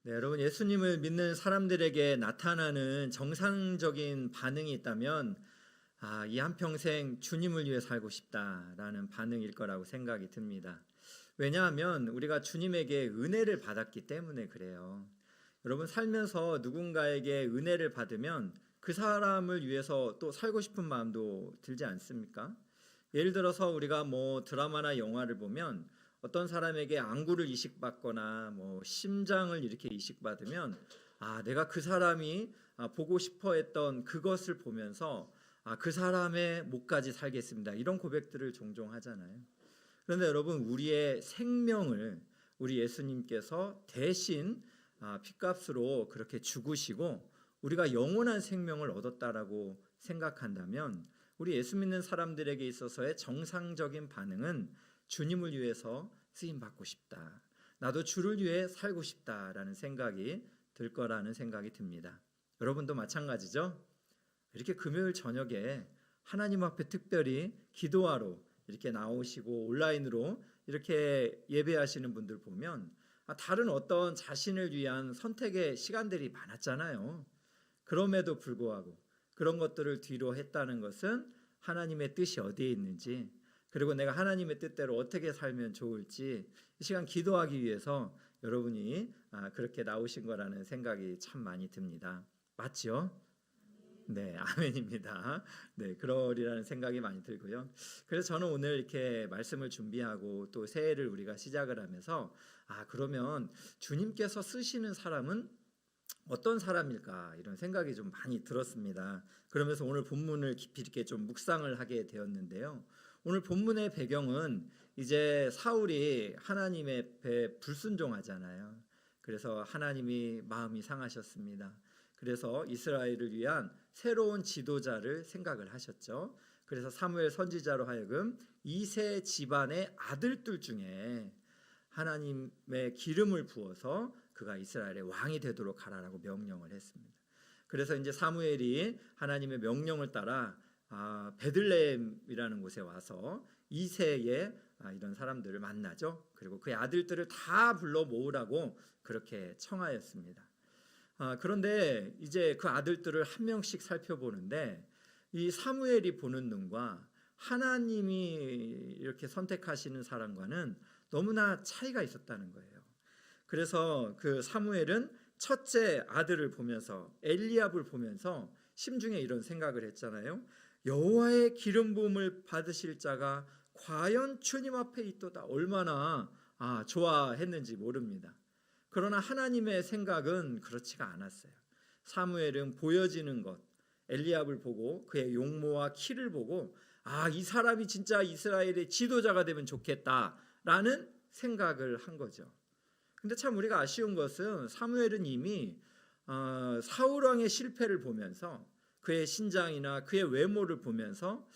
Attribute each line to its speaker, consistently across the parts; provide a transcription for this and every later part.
Speaker 1: 네, 여러분 예수님을 믿는 사람들에게 나타나는 정상적인 반응이 있다면 이 한평생 주님을 위해 살고 싶다라는 반응일 거라고 생각이 듭니다. 왜냐하면 우리가 주님에게 은혜를 받았기 때문에 그래요. 여러분 살면서 누군가에게 은혜를 받으면 그 사람을 위해서 또 살고 싶은 마음도 들지 않습니까? 예를 들어서 우리가 뭐 드라마나 영화를 보면 어떤 사람에게 안구를 이식받거나 뭐 심장을 이렇게 이식받으면 내가 그 사람이 보고 싶어 했던 그것을 보면서 그 사람의 목까지 살겠습니다. 이런 고백들을 종종 하잖아요. 그런데 여러분 우리의 생명을 우리 예수님께서 대신 핏값으로 그렇게 죽으시고 우리가 영원한 생명을 얻었다라고 생각한다면 우리 예수 믿는 사람들에게 있어서의 정상적인 반응은 주님을 위해서 쓰임 받고 싶다. 나도 주를 위해 살고 싶다라는 생각이 들 거라는 생각이 듭니다. 여러분도 마찬가지죠? 이렇게 금요일 저녁에 하나님 앞에 특별히 기도하러 이렇게 나오시고 온라인으로 이렇게 예배하시는 분들 보면 다른 어떤 자신을 위한 선택의 시간들이 많았잖아요. 그럼에도 불구하고 그런 것들을 뒤로 했다는 것은 하나님의 뜻이 어디에 있는지, 그리고 내가 하나님의 뜻대로 어떻게 살면 좋을지 이 시간 기도하기 위해서 여러분이 그렇게 나오신 거라는 생각이 참 많이 듭니다. 맞죠? 네, 아멘입니다. 네, 그러리라는 생각이 많이 들고요. 그래서 저는 오늘 이렇게 말씀을 준비하고 또 새해를 우리가 시작을 하면서 그러면 주님께서 쓰시는 사람은 어떤 사람일까 이런 생각이 좀 많이 들었습니다. 그러면서 오늘 본문을 깊이 있게 좀 묵상을 하게 되었는데요. 오늘 본문의 배경은 이제 사울이 하나님의 배 불순종하잖아요. 그래서 하나님이 마음이 상하셨습니다. 그래서 이스라엘을 위한 새로운 지도자를 생각을 하셨죠. 그래서 사무엘 선지자로 하여금 이세 집안의 아들들 중에 하나님의 기름을 부어서 그가 이스라엘의 왕이 되도록 하라라고 명령을 했습니다. 그래서 이제 사무엘이 하나님의 명령을 따라 베들레헴이라는 곳에 와서 이세의 이런 사람들을 만나죠. 그리고 그의 아들들을 다 불러 모으라고 그렇게 청하였습니다. 그런데 이제 그 아들들을 한 명씩 살펴보는데 이 사무엘이 보는 눈과 하나님이 이렇게 선택하시는 사람과는 너무나 차이가 있었다는 거예요. 그래서 그 사무엘은 첫째 아들을 보면서 엘리압을 보면서 심중에 이런 생각을 했잖아요. 여호와의 기름 부음을 받으실 자가 과연 주님 앞에 있도다. 얼마나 좋아했는지 모릅니다. 그러나 하나님의 생각은 그렇지가 않았어요. 사무엘은 보여지는 것, 엘리압을 보고 그의 용모와 키를 보고 이 사람이 진짜 이스라엘의 지도자가 되면 좋겠다라는 생각을 한 거죠. 근데 참 우리가 아쉬운 것은 사무엘은 이미 사울 왕의 실패를 보면서 그의 신장이나 그의 외모를 보면서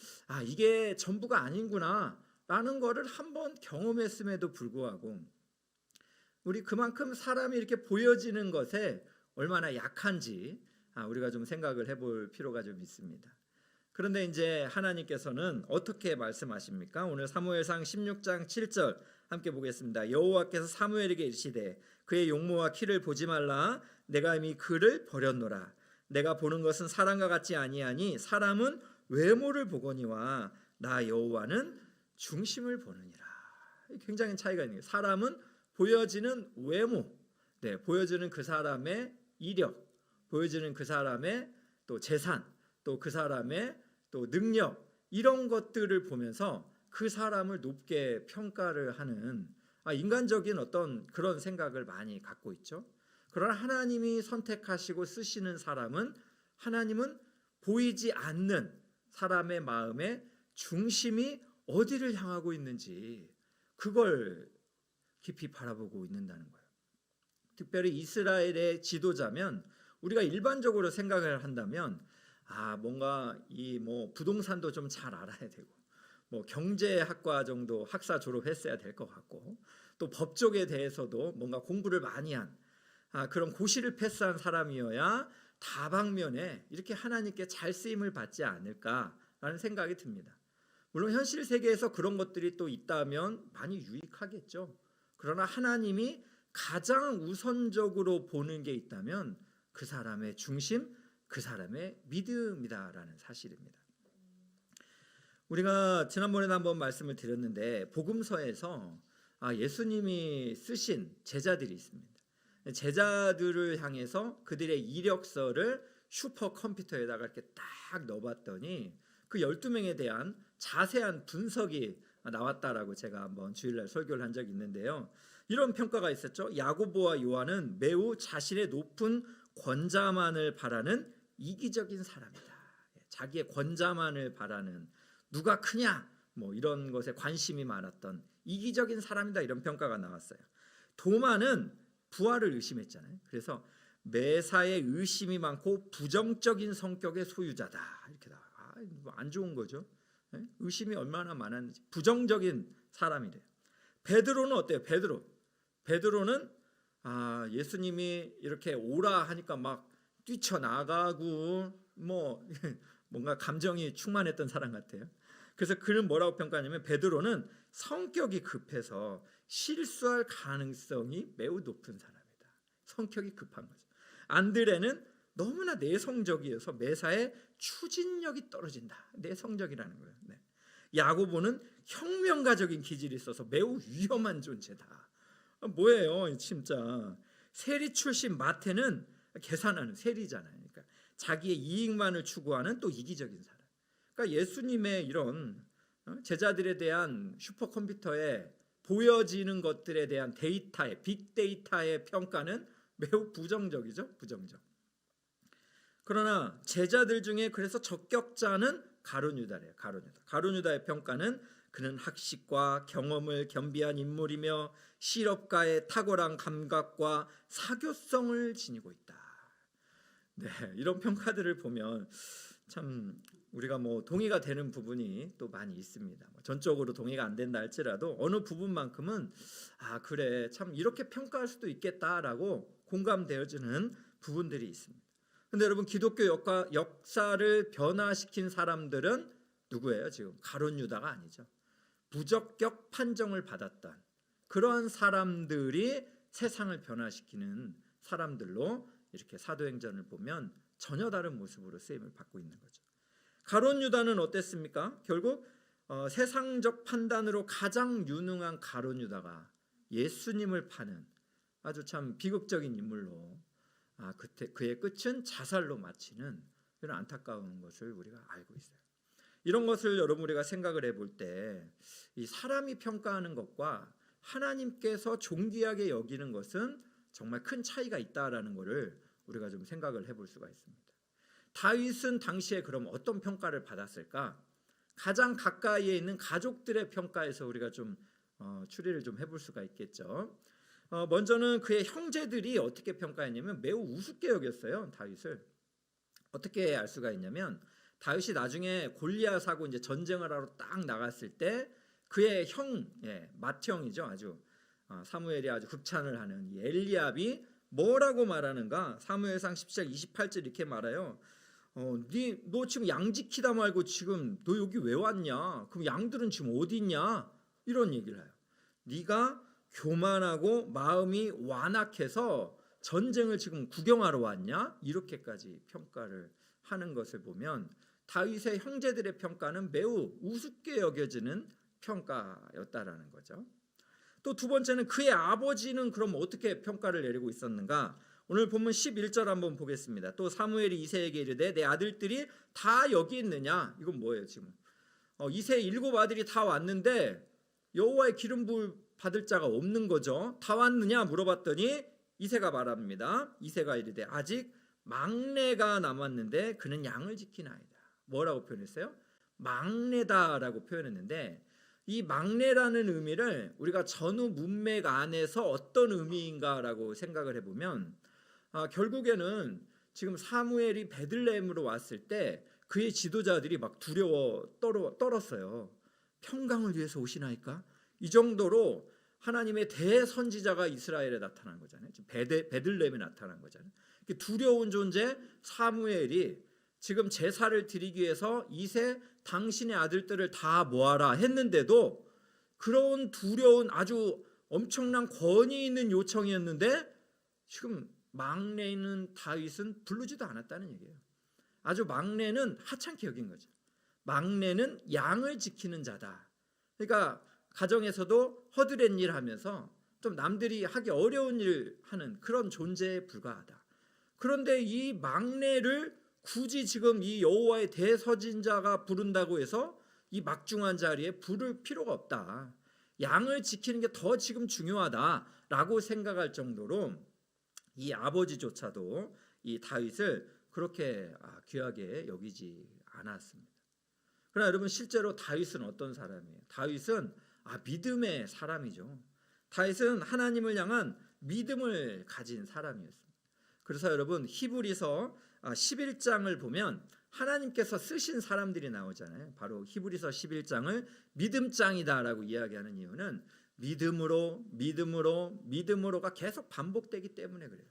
Speaker 1: 이게 전부가 아닌구나 라는 거를 한번 경험했음에도 불구하고 우리 그만큼 사람이 이렇게 보여지는 것에 얼마나 약한지 우리가 좀 생각을 해볼 필요가 좀 있습니다. 그런데 이제 하나님께서는 어떻게 말씀하십니까? 오늘 사무엘상 16장 7절 함께 보겠습니다. 여호와께서 사무엘에게 이르시되 그의 용모와 키를 보지 말라. 내가 이미 그를 버렸노라. 내가 보는 것은 사람과 같지 아니하니 사람은 외모를 보거니와 나 여호와는 중심을 보느니라. 굉장히 차이가 있는 거예요. 사람은 보여지는 외모, 보여지는 그 사람의 이력, 보여지는 그 사람의 또 재산, 또 그 사람의 또 능력, 이런 것들을 보면서 그 사람을 높게 평가를 하는 인간적인 어떤 그런 생각을 많이 갖고 있죠. 그러나 하나님이 선택하시고 쓰시는 사람은 하나님은 보이지 않는 사람의 마음의 중심이 어디를 향하고 있는지 그걸 깊이 바라보고 있는다는 거예요. 특별히 이스라엘의 지도자면 우리가 일반적으로 생각을 한다면 뭔가 이 부동산도 좀 잘 알아야 되고 경제학과 정도 학사 졸업했어야 될 것 같고 또 법조에 대해서도 뭔가 공부를 많이 한 그런 고시를 패스한 사람이어야 다방면에 이렇게 하나님께 잘 쓰임을 받지 않을까라는 생각이 듭니다. 물론 현실 세계에서 그런 것들이 또 있다면 많이 유익하겠죠. 그러나 하나님이 가장 우선적으로 보는 게 있다면 그 사람의 중심, 그 사람의 믿음이다라는 사실입니다. 우리가 지난번에도 한번 말씀을 드렸는데 복음서에서 예수님이 쓰신 제자들이 있습니다. 제자들을 향해서 그들의 이력서를 슈퍼컴퓨터에다가 이렇게 딱 넣어봤더니 그 12명에 대한 자세한 분석이 나왔다라고 제가 한번 주일날 설교를 한 적이 있는데요. 이런 평가가 있었죠. 야고보와 요한은 매우 자신의 높은 권자만을 바라는 이기적인 사람이다. 자기의 권자만을 바라는, 누가 크냐 뭐 이런 것에 관심이 많았던 이기적인 사람이다, 이런 평가가 나왔어요. 도마는 부활을 의심했잖아요. 그래서 매사에 의심이 많고 부정적인 성격의 소유자다, 이렇게 나와요. 안 좋은 거죠. 의심이 얼마나 많았는지. 부정적인 사람이래요. 베드로는 어때요? 베드로는 예수님이 이렇게 오라 하니까 막 뛰쳐나가고 뭐 뭔가 감정이 충만했던 사람 같아요. 그래서 그는 뭐라고 평가하냐면 베드로는 성격이 급해서 실수할 가능성이 매우 높은 사람이다. 성격이 급한 거죠. 안드레는 너무나 내성적이어서 매사에 추진력이 떨어진다. 내성적이라는 거예요. 네. 야고보는 혁명가적인 기질이 있어서 매우 위험한 존재다. 뭐예요 진짜. 세리 출신 마태는 계산하는, 세리잖아요. 그러니까 자기의 이익만을 추구하는 또 이기적인 사람. 그러니까 예수님의 이런 제자들에 대한 슈퍼컴퓨터에 보여지는 것들에 대한 데이터의, 빅데이터의 평가는 매우 부정적이죠. 부정적. 그러나 제자들 중에 그래서 적격자는 가룟유다래요. 가룟유다의 평가는 그는 학식과 경험을 겸비한 인물이며 실업가의 탁월한 감각과 사교성을 지니고 있다. 네, 이런 평가들을 보면 참 우리가 뭐 동의가 되는 부분이 또 많이 있습니다. 전적으로 동의가 안 된다 할지라도 어느 부분만큼은 그래 참 이렇게 평가할 수도 있겠다라고 공감되어지는 부분들이 있습니다. 근데 여러분, 기독교 역사를 변화시킨 사람들은 누구예요? 지금 가룟유다가 아니죠. 부적격 판정을 받았던 그런 사람들이 세상을 변화시키는 사람들로 이렇게 사도행전을 보면 전혀 다른 모습으로 쓰임을 받고 있는 거죠. 가룟유다는 어땠습니까? 결국 세상적 판단으로 가장 유능한 가룟유다가 예수님을 파는 아주 참 비극적인 인물로 그의 끝은 자살로 마치는 이런 안타까운 것을 우리가 알고 있어요. 이런 것을 여러분 우리가 생각을 해볼 때 이 사람이 평가하는 것과 하나님께서 존귀하게 여기는 것은 정말 큰 차이가 있다라는 것을 우리가 좀 생각을 해볼 수가 있습니다. 다윗은 당시에 그럼 어떤 평가를 받았을까? 가장 가까이에 있는 가족들의 평가에서 우리가 좀 추리를 좀 해볼 수가 있겠죠. 먼저는 그의 형제들이 어떻게 평가했냐면 매우 우습게 여겼어요. 다윗을. 어떻게 알 수가 있냐면 다윗이 나중에 골리앗하고 이제 전쟁을 하러 딱 나갔을 때 그의 형, 맏형이죠. 아주 사무엘이 아주 극찬을 하는 이 엘리압이 뭐라고 말하는가? 사무엘상 10장 28절 이렇게 말해요. 너 지금 양 지키다 말고 지금 너 여기 왜 왔냐? 그럼 양들은 지금 어디 있냐? 이런 얘기를 해요. 네가 교만하고 마음이 완악해서 전쟁을 지금 구경하러 왔냐? 이렇게까지 평가를 하는 것을 보면 다윗의 형제들의 평가는 매우 우습게 여겨지는 평가였다라는 거죠. 또 두 번째는 그의 아버지는 그럼 어떻게 평가를 내리고 있었는가? 오늘 본문 11절 한번 보겠습니다. 또 사무엘이 이새에게 이르되 내 아들들이 다 여기 있느냐? 이건 뭐예요 지금? 이새의 7 아들이 다 왔는데 여호와의 기름 부을 받을 자가 없는 거죠. 다 왔느냐 물어봤더니 이새가 말합니다. 이새가 이르되 아직 막내가 남았는데 그는 양을 지키나이다. 뭐라고 표현했어요? 막내다라고 표현했는데 이 막내라는 의미를 우리가 전후 문맥 안에서 어떤 의미인가라고 생각을 해보면 결국에는 지금 사무엘이 베들레헴으로 왔을 때 그의 지도자들이 막 두려워 떨었어요. 평강을 위해서 오시나이까? 이 정도로 하나님의 대선지자가 이스라엘에 나타난 거잖아요. 베들레헴에 나타난 거잖아요. 두려운 존재 사무엘이 지금 제사를 드리기 위해서 이새 당신의 아들들을 다 모아라 했는데도 그런 두려운 아주 엄청난 권위 있는 요청이었는데 지금 막내는 다윗은 부르지도 않았다는 얘기예요. 아주 막내는 하찮게 여긴 거죠. 막내는 양을 지키는 자다. 그러니까 가정에서도 허드렛 일 하면서 좀 남들이 하기 어려운 일 하는 그런 존재에 불과하다. 그런데 이 막내를 굳이 지금 이 여호와의 대서진자가 부른다고 해서 이 막중한 자리에 부를 필요가 없다. 양을 지키는 게 더 지금 중요하다라고 생각할 정도로 이 아버지조차도 이 다윗을 그렇게 귀하게 여기지 않았습니다. 그러나 여러분 실제로 다윗은 어떤 사람이에요? 다윗은 믿음의 사람이죠. 다윗은 하나님을 향한 믿음을 가진 사람이었습니다. 그래서 여러분 히브리서 11장을 보면 하나님께서 쓰신 사람들이 나오잖아요. 바로 히브리서 11장을 믿음장이다라고 이야기하는 이유는 믿음으로가 계속 반복되기 때문에 그래요.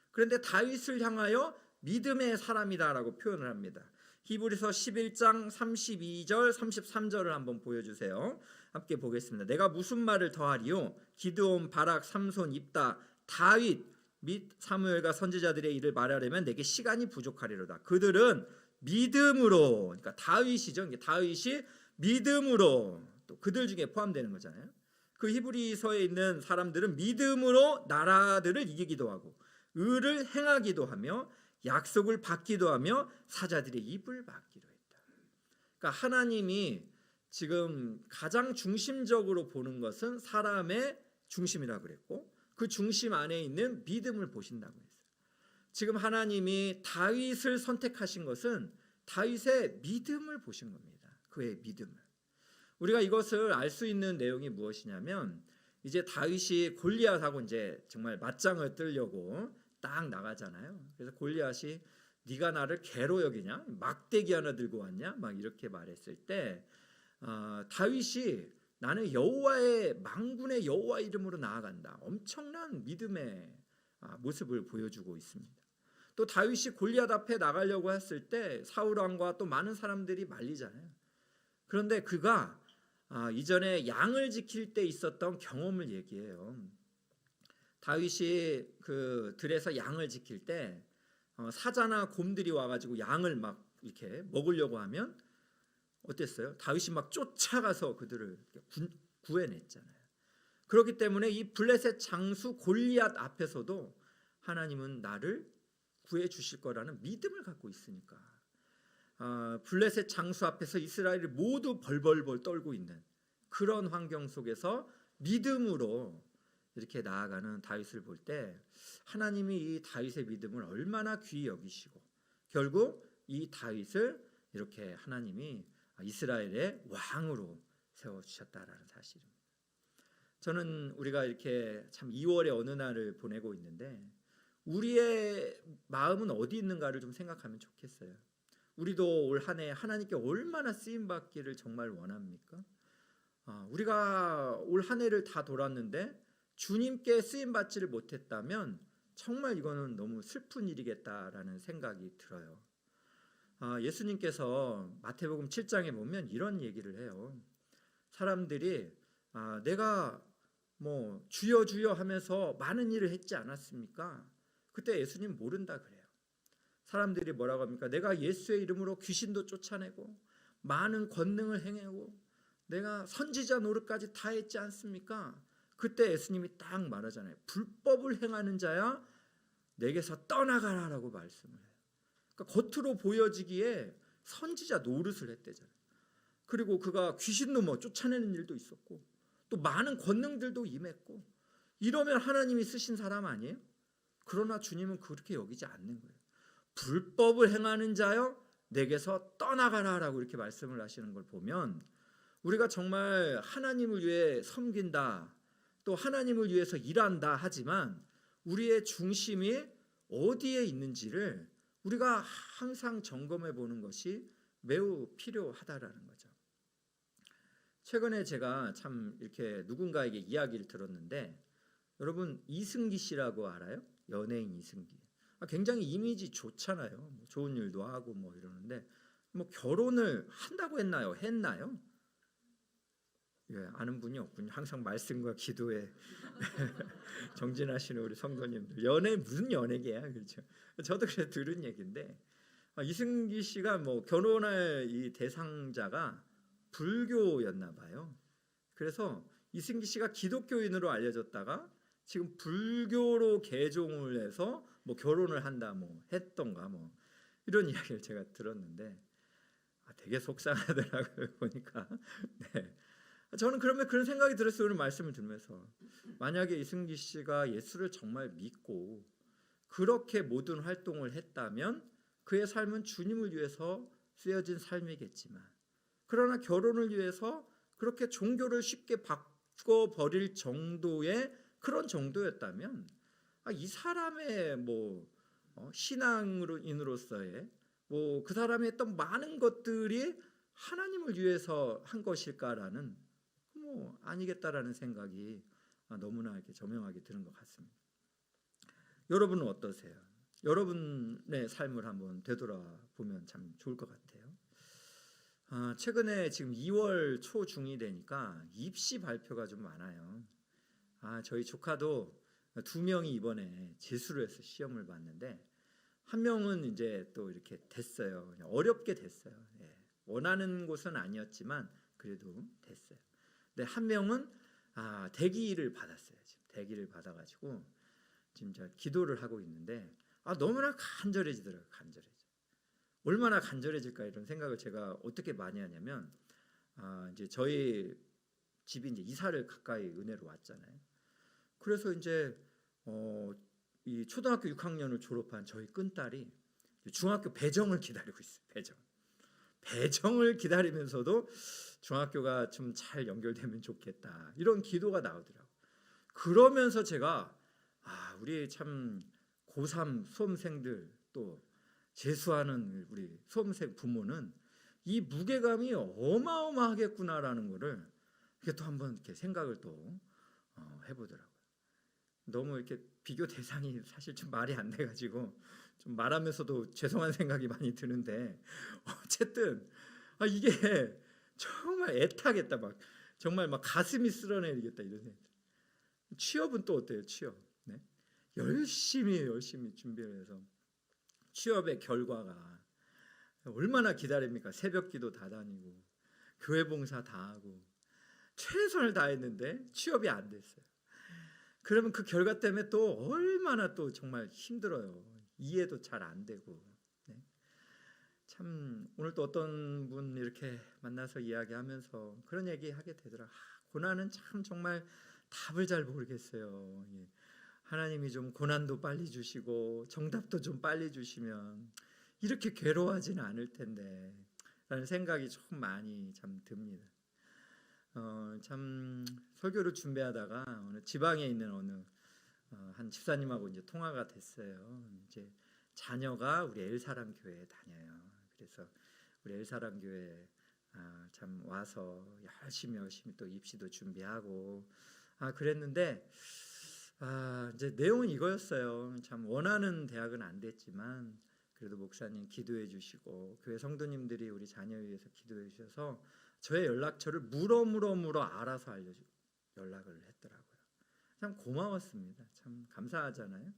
Speaker 1: 그런데 다윗을 향하여 믿음의 사람이다라고 표현을 합니다. 히브리서 11장 32절 33절을 한번 보여주세요. 함께 보겠습니다. 내가 무슨 말을 더하리요? 기드온, 바락, 삼손, 입다, 다윗 및 사무엘과 선지자들의 일을 말하려면 내게 시간이 부족하리로다. 그들은 믿음으로, 그러니까 다윗이죠. 다윗이 믿음으로, 또 그들 중에 포함되는 거잖아요. 그 히브리서에 있는 사람들은 믿음으로 나라들을 이기기도 하고 의를 행하기도 하며 약속을 받기도 하며 사자들의 입을 막기로 했다. 그러니까 하나님이 지금 가장 중심적으로 보는 것은 사람의 중심이라고 그랬고 그 중심 안에 있는 믿음을 보신다고 했어요. 지금 하나님이 다윗을 선택하신 것은 다윗의 믿음을 보신 겁니다. 그의 믿음을. 우리가 이것을 알 수 있는 내용이 무엇이냐면 이제 다윗이 골리앗하고 이제 정말 맞짱을 뜨려고 딱 나가잖아요. 그래서 골리앗이 네가 나를 개로 여기냐? 막대기 하나 들고 왔냐? 막 이렇게 말했을 때 다윗이 나는 여호와의 만군의 여호와 이름으로 나아간다. 엄청난 믿음의 모습을 보여주고 있습니다. 또 다윗이 골리앗 앞에 나가려고 했을 때 사울 왕과 또 많은 사람들이 말리잖아요. 그런데 그가 이전에 양을 지킬 때 있었던 경험을 얘기해요. 다윗이 그 들에서 양을 지킬 때 사자나 곰들이 와가지고 양을 막 이렇게 먹으려고 하면 어땠어요? 다윗이 막 쫓아가서 그들을 구해냈잖아요. 그렇기 때문에 이 블레셋 장수 골리앗 앞에서도 하나님은 나를 구해 주실 거라는 믿음을 갖고 있으니까 블레셋 장수 앞에서 이스라엘이 모두 벌벌벌 떨고 있는 그런 환경 속에서 믿음으로 이렇게 나아가는 다윗을 볼 때 하나님이 이 다윗의 믿음을 얼마나 귀히 여기시고 결국 이 다윗을 이렇게 하나님이 이스라엘의 왕으로 세워주셨다라는 사실입니다. 저는 우리가 이렇게 참 2월의 어느 날을 보내고 있는데 우리의 마음은 어디 있는가를 좀 생각하면 좋겠어요. 우리도 올 한 해 하나님께 얼마나 쓰임받기를 정말 원합니까? 우리가 올 한 해를 다 돌았는데 주님께 쓰임받지를 못했다면 정말 이거는 너무 슬픈 일이겠다라는 생각이 들어요. 예수님께서 마태복음 7장에 보면 이런 얘기를 해요. 사람들이 내가 뭐 주여 주여 하면서 많은 일을 했지 않았습니까? 그때 예수님 모른다 그래요. 사람들이 뭐라고 합니까? 내가 예수의 이름으로 귀신도 쫓아내고 많은 권능을 행하고 내가 선지자 노릇까지 다 했지 않습니까? 그때 예수님이 딱 말하잖아요. 불법을 행하는 자야 내게서 떠나가라라고 말씀을 해요. 그러니까 겉으로 보여지기에 선지자 노릇을 했대잖아요. 그리고 그가 귀신도 뭐 쫓아내는 일도 있었고 또 많은 권능들도 임했고 이러면 하나님이 쓰신 사람 아니에요? 그러나 주님은 그렇게 여기지 않는 거예요. 불법을 행하는 자여 내게서 떠나가라라고 이렇게 말씀을 하시는 걸 보면 우리가 정말 하나님을 위해 섬긴다 또 하나님을 위해서 일한다 하지만 우리의 중심이 어디에 있는지를 우리가 항상 점검해 보는 것이 매우 필요하다라는 거죠. 최근에 제가 참 이렇게 누군가에게 이야기를 들었는데 여러분 이승기 씨라고 알아요? 연예인 이승기. 굉장히 이미지 좋잖아요. 뭐 좋은 일도 하고 뭐 이러는데 뭐 결혼을 한다고 했나요? 했나요? 예, 아는 분이 없군요. 항상 말씀과 기도에 정진하시는 우리 성도님들. 연애 무슨 연예계야, 그렇죠? 저도 그래 들은 얘기인데 이승기 씨가 뭐 결혼할 이 대상자가 불교였나 봐요. 그래서 이승기 씨가 기독교인으로 알려졌다가 지금 불교로 개종을 해서 뭐 결혼을 한다 뭐 했던가 뭐 이런 이야기를 제가 들었는데 되게 속상하더라고요 보니까. 네. 저는 그러면 그런 생각이 들었어요. 오늘 말씀을 들으면서 만약에 이승기 씨가 예수를 정말 믿고 그렇게 모든 활동을 했다면 그의 삶은 주님을 위해서 쓰여진 삶이겠지만 그러나 결혼을 위해서 그렇게 종교를 쉽게 바꿔버릴 정도의 그런 정도였다면 이 사람의 뭐 신앙인으로서의 뭐 그 사람이 했던 많은 것들이 하나님을 위해서 한 것일까라는 뭐 아니겠다라는 생각이 너무나 이렇게 저명하게 드는 것 같습니다. 여러분은 어떠세요? 여러분의 삶을 한번 되돌아보면 참 좋을 것 같아요. 최근에 지금 2월 초중이 되니까 입시 발표가 좀 많아요. 저희 조카도 2명이 이번에 재수를 해서 시험을 봤는데 한 명은 이제 또 이렇게 됐어요. 그냥 어렵게 됐어요. 예. 원하는 곳은 아니었지만 그래도 됐어요. 근데 한 명은 대기를 받았어요. 지금 대기를 받아가지고 지금 제가 기도를 하고 있는데 너무나 간절해지더라고요. 간절해져. 얼마나 간절해질까 이런 생각을 제가 어떻게 많이 하냐면 이제 저희 집이 이제 이사를 가까이 은혜로 왔잖아요. 그래서 이제 이 초등학교 6학년을 졸업한 저희 큰딸이 중학교 배정을 기다리고 있어요. 배정을 기다리면서도 중학교가 좀 잘 연결되면 좋겠다 이런 기도가 나오더라고요. 그러면서 제가 우리 참 고3 수험생들 또 재수하는 우리 수험생 부모는 이 무게감이 어마어마하겠구나라는 거를 이렇게 또 한번 이렇게 생각을 또 해보더라고요. 너무 이렇게 비교 대상이 사실 좀 말이 안 돼가지고 좀 말하면서도 죄송한 생각이 많이 드는데 어쨌든 이게 정말 애타겠다 막 정말 막 가슴이 쓸어내리겠다 이런 생각. 취업은 또 어때요? 취업. 네? 열심히 준비를 해서 취업의 결과가 얼마나 기다립니까? 새벽기도 다 다니고 교회 봉사 다 하고 최선을 다했는데 취업이 안 됐어요. 그러면 그 결과 때문에 또 얼마나 또 정말 힘들어요. 이해도 잘 안 되고. 네. 참 오늘 또 어떤 분 이렇게 만나서 이야기하면서 그런 얘기 하게 되더라. 고난은 참 정말 답을 잘 모르겠어요. 예. 하나님이 좀 고난도 빨리 주시고 정답도 좀 빨리 주시면 이렇게 괴로워하지는 않을 텐데 라는 생각이 좀 많이 참 듭니다. 참 설교를 준비하다가 어느 지방에 있는 어느 한 집사님하고 이제 통화가 됐어요. 이제 자녀가 우리 엘사람 교회에 다녀요. 그래서 우리 엘사람 교회 참 와서 열심히 또 입시도 준비하고 그랬는데 이제 내용은 이거였어요. 참 원하는 대학은 안 됐지만 그래도 목사님 기도해 주시고 교회 성도님들이 우리 자녀 위해서 기도해 주셔서 저의 연락처를 물어 알아서 알려주고 연락을 했더라고요. 참 고마웠습니다. 참 감사하잖아요.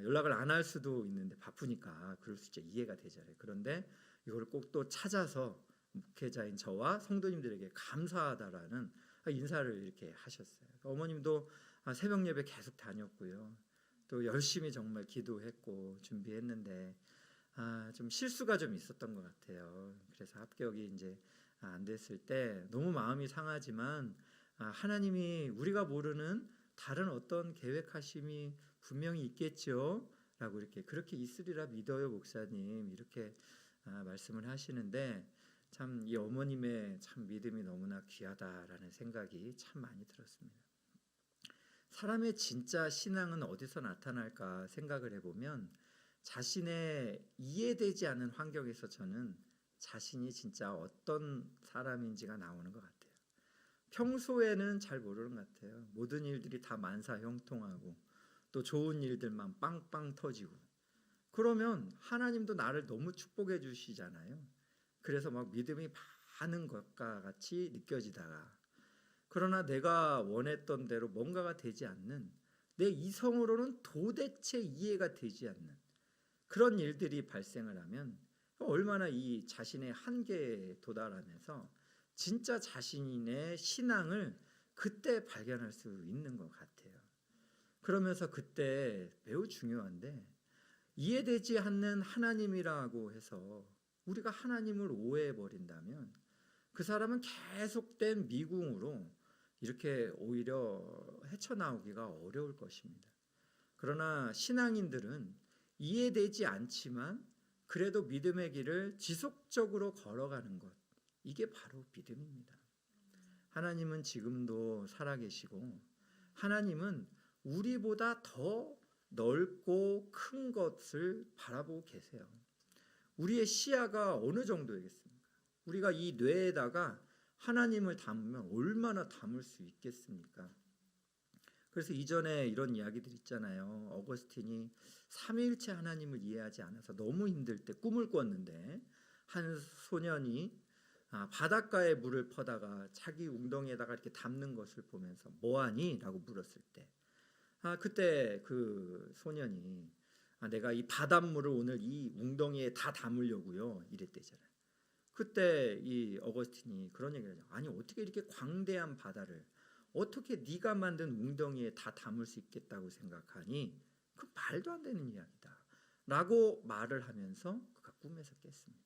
Speaker 1: 연락을 안 할 수도 있는데 바쁘니까 그럴 수 있죠. 이해가 되잖아요. 그런데 이걸 꼭 또 찾아서 목회자인 저와 성도님들에게 감사하다라는 인사를 이렇게 하셨어요. 어머님도 새벽 예배 계속 다녔고요. 또 열심히 정말 기도했고 준비했는데 좀 실수가 좀 있었던 것 같아요. 그래서 합격이 이제 안 됐을 때 너무 마음이 상하지만 하나님이 우리가 모르는 다른 어떤 계획하심이 분명히 있겠죠 라고 이렇게 그렇게 있으리라 믿어요 목사님 이렇게 말씀을 하시는데 참 이 어머님의 참 믿음이 너무나 귀하다라는 생각이 참 많이 들었습니다. 사람의 진짜 신앙은 어디서 나타날까 생각을 해보면 자신의 이해되지 않는 환경에서 저는 자신이 진짜 어떤 사람인지가 나오는 것 같아요. 평소에는 잘 모르는 것 같아요. 모든 일들이 다 만사형통하고 또 좋은 일들만 빵빵 터지고 그러면 하나님도 나를 너무 축복해 주시잖아요. 그래서 막 믿음이 많은 것과 같이 느껴지다가 그러나 내가 원했던 대로 뭔가가 되지 않는, 내 이성으로는 도대체 이해가 되지 않는 그런 일들이 발생을 하면 얼마나 이 자신의 한계에 도달하면서 진짜 자신의 신앙을 그때 발견할 수 있는 것 같아요. 그러면서 그때 매우 중요한데, 이해되지 않는 하나님이라고 해서 우리가 하나님을 오해해 버린다면 그 사람은 계속된 미궁으로 이렇게 오히려 헤쳐나오기가 어려울 것입니다. 그러나 신앙인들은 이해되지 않지만 그래도 믿음의 길을 지속적으로 걸어가는 것, 이게 바로 믿음입니다. 하나님은 지금도 살아계시고 하나님은 우리보다 더 넓고 큰 것을 바라보고 계세요. 우리의 시야가 어느 정도이겠습니까? 우리가 이 뇌에다가 하나님을 담으면 얼마나 담을 수 있겠습니까? 그래서 이전에 이런 이야기들 있잖아요. 어거스틴이 삼위일체 하나님을 이해하지 않아서 너무 힘들 때 꿈을 꿨는데, 한 소년이 바닷가에 물을 퍼다가 자기 웅덩이에다가 이렇게 담는 것을 보면서 뭐하니? 라고 물었을 때, 그때 그 소년이 내가 이 바닷물을 오늘 이 웅덩이에 다 담으려고요 이랬대잖아요. 그때 이 어거스틴이 그런 얘기를 하죠. 아니 어떻게 이렇게 광대한 바다를 어떻게 네가 만든 웅덩이에 다 담을 수 있겠다고 생각하니? 그 말도 안 되는 이야기다 라고 말을 하면서 그가 꿈에서 깼습니다.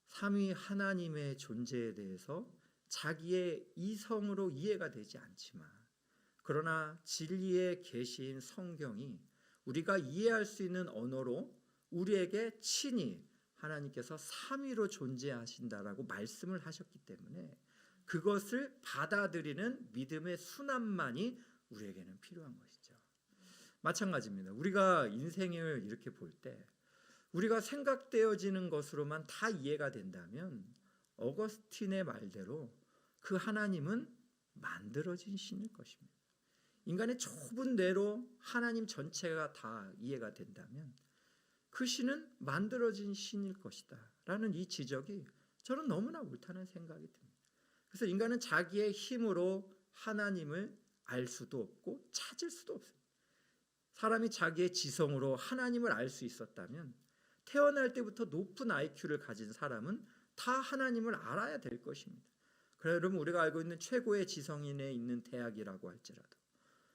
Speaker 1: 삼위 하나님의 존재에 대해서 자기의 이성으로 이해가 되지 않지만, 그러나 진리의 계시인 성경이 우리가 이해할 수 있는 언어로 우리에게 친히 하나님께서 삼위로 존재하신다라고 말씀을 하셨기 때문에 그것을 받아들이는 믿음의 순환만이 우리에게는 필요한 것이죠. 마찬가지입니다. 우리가 인생을 이렇게 볼 때 우리가 생각되어지는 것으로만 다 이해가 된다면 어거스틴의 말대로 그 하나님은 만들어진 신일 것입니다. 인간의 좁은 뇌로 하나님 전체가 다 이해가 된다면 그 신은 만들어진 신일 것이다 라는 이 지적이 저는 너무나 옳다는 생각이 듭니다. 그래서 인간은 자기의 힘으로 하나님을 알 수도 없고 찾을 수도 없습니다. 사람이 자기의 지성으로 하나님을 알 수 있었다면 태어날 때부터 높은 IQ를 가진 사람은 다 하나님을 알아야 될 것입니다. 그래 여러분, 우리가 알고 있는 최고의 지성인에 있는 대학이라고 할지라도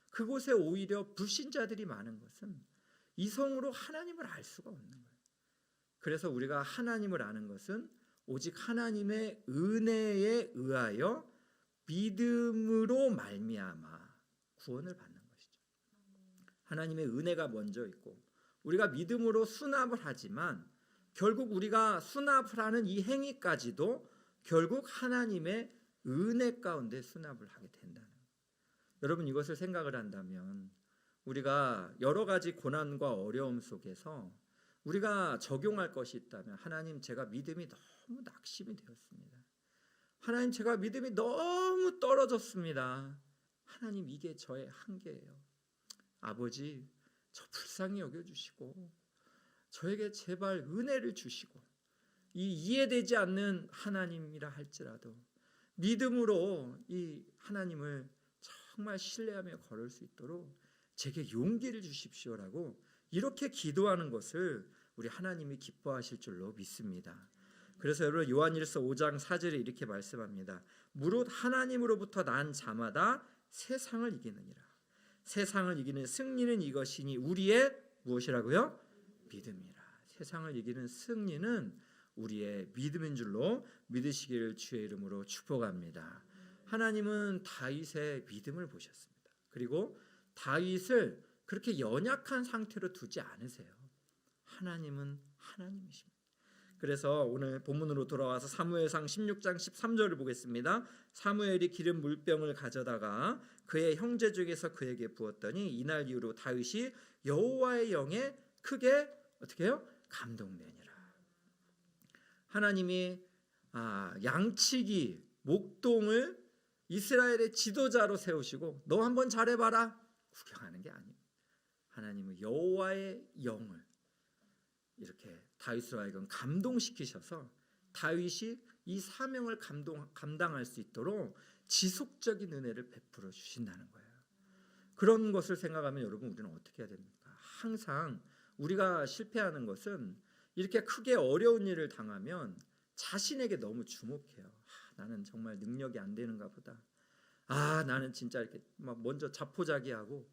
Speaker 1: 그곳에 오히려 불신자들이 많은 것은 이성으로 하나님을 알 수가 없는 거예요. 그래서 우리가 하나님을 아는 것은 오직 하나님의 은혜에 의하여 믿음으로 말미암아 구원을 받는 것이죠. 하나님의 은혜가 먼저 있고 우리가 믿음으로 수납을 하지만 결국 우리가 수납을 하는 이 행위까지도 결국 하나님의 은혜 가운데 수납을 하게 된다는 거예요. 여러분, 이것을 생각을 한다면 우리가 여러 가지 고난과 어려움 속에서 우리가 적용할 것이 있다면, 하나님 제가 믿음이 너무 낙심이 되었습니다. 하나님 제가 믿음이 너무 떨어졌습니다. 하나님 이게 저의 한계예요. 아버지 저 불쌍히 여겨주시고 저에게 제발 은혜를 주시고, 이 이해되지 않는 하나님이라 할지라도 믿음으로 이 하나님을 정말 신뢰하며 걸을 수 있도록 제게 용기를 주십시오라고 이렇게 기도하는 것을 우리 하나님이 기뻐하실 줄로 믿습니다. 그래서 여러분, 요한일서 5장 4절에 이렇게 말씀합니다. 무릇 하나님으로부터 난 자마다 세상을 이기느니라. 세상을 이기는 승리는 이것이니 우리의 무엇이라고요? 믿음이라. 세상을 이기는 승리는 우리의 믿음인 줄로 믿으시기를 주의 이름으로 축복합니다. 하나님은 다윗의 믿음을 보셨습니다. 그리고 다윗을 그렇게 연약한 상태로 두지 않으세요. 하나님은 하나님이십니다. 그래서 오늘 본문으로 돌아와서 사무엘상 16장 13절을 보겠습니다. 사무엘이 기름 물병을 가져다가 그의 형제 중에서 그에게 부었더니 이날 이후로 다윗이 여호와의 영에 크게 어떻게 해요? 감동되니라. 하나님이 양치기 목동을 이스라엘의 지도자로 세우시고 너 한번 잘해봐라 구경하는 게 아니에요. 하나님은 여호와의 영을 이렇게 다윗으로 하여금 감동시키셔서 다윗이 이 사명을 감당할 수 있도록 지속적인 은혜를 베풀어 주신다는 거예요. 그런 것을 생각하면 여러분 우리는 어떻게 해야 됩니까? 항상 우리가 실패하는 것은 이렇게 크게 어려운 일을 당하면 자신에게 너무 주목해요. 나는 정말 능력이 안 되는가 보다. 나는 진짜 이렇게 막 먼저 자포자기하고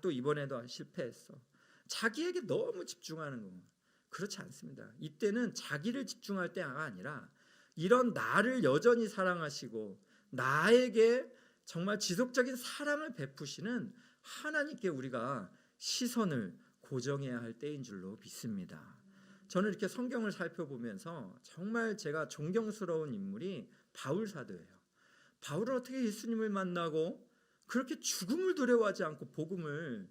Speaker 1: 또 이번에도 실패했어. 자기에게 너무 집중하는 거. 그렇지 않습니다. 이때는 자기를 집중할 때가 아니라 이런 나를 여전히 사랑하시고 나에게 정말 지속적인 사랑을 베푸시는 하나님께 우리가 시선을 고정해야 할 때인 줄로 믿습니다. 저는 이렇게 성경을 살펴보면서 정말 제가 존경스러운 인물이 바울 사도예요. 바울은 어떻게 예수님을 만나고 그렇게 죽음을 두려워하지 않고 복음을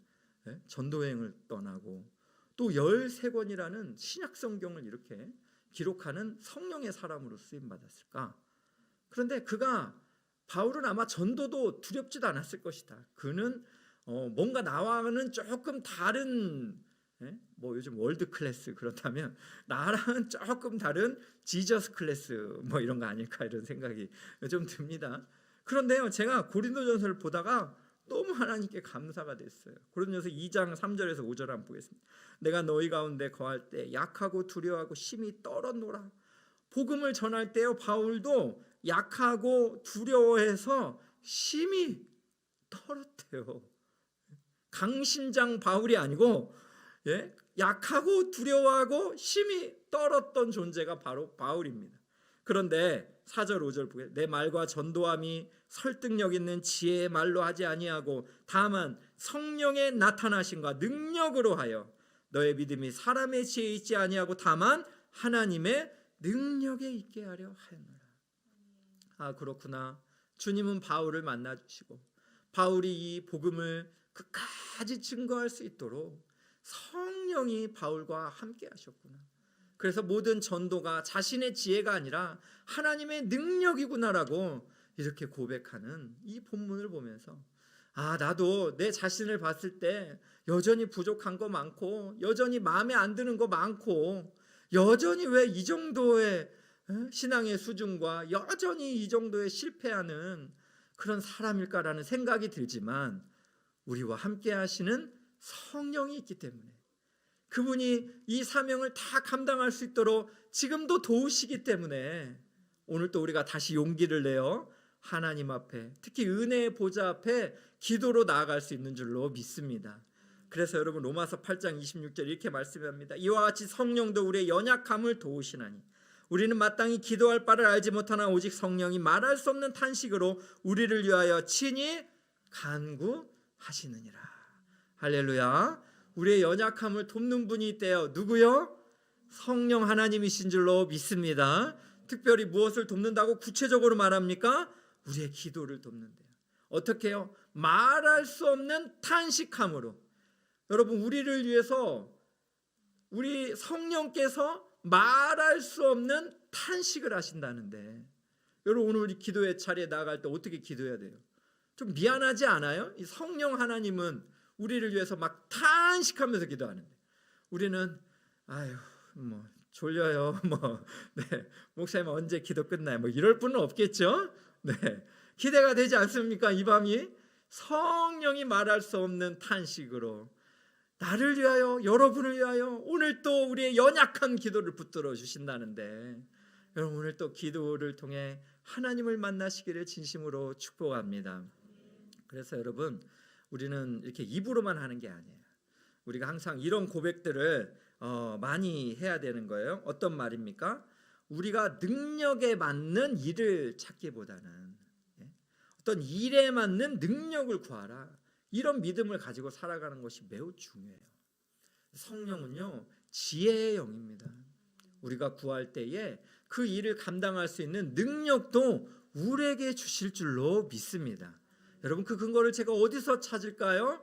Speaker 1: 전도여행을 떠나고 또 13권이라는 신약 성경을 이렇게 기록하는 성령의 사람으로 쓰임받았을까? 그런데 바울은 아마 전도도 두렵지도 않았을 것이다. 그는 뭔가 나와는 조금 다른 뭐 요즘 월드 클래스 그렇다면 나랑은 조금 다른 지저스 클래스 뭐 이런 거 아닐까 이런 생각이 좀 듭니다. 그런데요, 제가 고린도전서를 보다가 너무 하나님께 감사가 됐어요. 고린도전서 2장 3절에서 5절 한번 보겠습니다. 내가 너희 가운데 거할 때 약하고 두려워하고 심히 떨었노라. 복음을 전할 때요, 바울도 약하고 두려워해서 심히 떨었대요. 강심장 바울이 아니고 약하고 두려워하고 심히 떨었던 존재가 바로 바울입니다. 그런데 4절 5절 보게 내 말과 전도함이 설득력 있는 지혜의 말로 하지 아니하고 다만 성령의 나타나심과 능력으로 하여 너의 믿음이 사람의 지혜에 있지 아니하고 다만 하나님의 능력에 있게 하려 하였노라. 그렇구나. 주님은 바울을 만나주시고 바울이 이 복음을 끝까지 증거할 수 있도록 성령이 바울과 함께 하셨구나. 그래서 모든 전도가 자신의 지혜가 아니라 하나님의 능력이구나라고 이렇게 고백하는 이 본문을 보면서 나도 내 자신을 봤을 때 여전히 부족한 거 많고 여전히 마음에 안 드는 거 많고 여전히 왜 이 정도의 신앙의 수준과 여전히 이 정도의 실패하는 그런 사람일까라는 생각이 들지만 우리와 함께 하시는 성령이 있기 때문에 그분이 이 사명을 다 감당할 수 있도록 지금도 도우시기 때문에 오늘 또 우리가 다시 용기를 내어 하나님 앞에 특히 은혜의 보좌 앞에 기도로 나아갈 수 있는 줄로 믿습니다. 그래서 여러분 로마서 8장 26절 이렇게 말씀합니다. 이와 같이 성령도 우리의 연약함을 도우시나니 우리는 마땅히 기도할 바를 알지 못하나 오직 성령이 말할 수 없는 탄식으로 우리를 위하여 친히 간구하시느니라. 할렐루야. 우리의 연약함을 돕는 분이 있대요. 누구요? 성령 하나님이신 줄로 믿습니다. 특별히 무엇을 돕는다고 구체적으로 말합니까? 우리의 기도를 돕는데요. 어떻게 해요? 말할 수 없는 탄식함으로. 여러분 우리를 위해서 우리 성령께서 말할 수 없는 탄식을 하신다는데 여러분 오늘 우리 기도의 자리에 나아갈 때 어떻게 기도해야 돼요? 좀 미안하지 않아요? 이 성령 하나님은 우리를 위해서 막 탄식하면서 기도하는데 우리는 뭐 졸려요. 목사님 언제 기도 끝나요? 뭐 이럴 분은 없겠죠? 기대가 되지 않습니까? 이 밤이 성령이 말할 수 없는 탄식으로 나를 위하여 여러분을 위하여 오늘 또 우리의 연약한 기도를 붙들어 주신다는데 여러분 오늘 또 기도를 통해 하나님을 만나시기를 진심으로 축복합니다. 그래서 여러분 우리는 이렇게 입으로만 하는 게 아니에요. 우리가 항상 이런 고백들을 많이 해야 되는 거예요. 어떤 말입니까? 우리가 능력에 맞는 일을 찾기보다는 어떤 일에 맞는 능력을 구하라. 이런 믿음을 가지고 살아가는 것이 매우 중요해요. 성령은요 지혜의 영입니다. 우리가 구할 때에 그 일을 감당할 수 있는 능력도 우리에게 주실 줄로 믿습니다. 여러분 그 근거를 제가 어디서 찾을까요?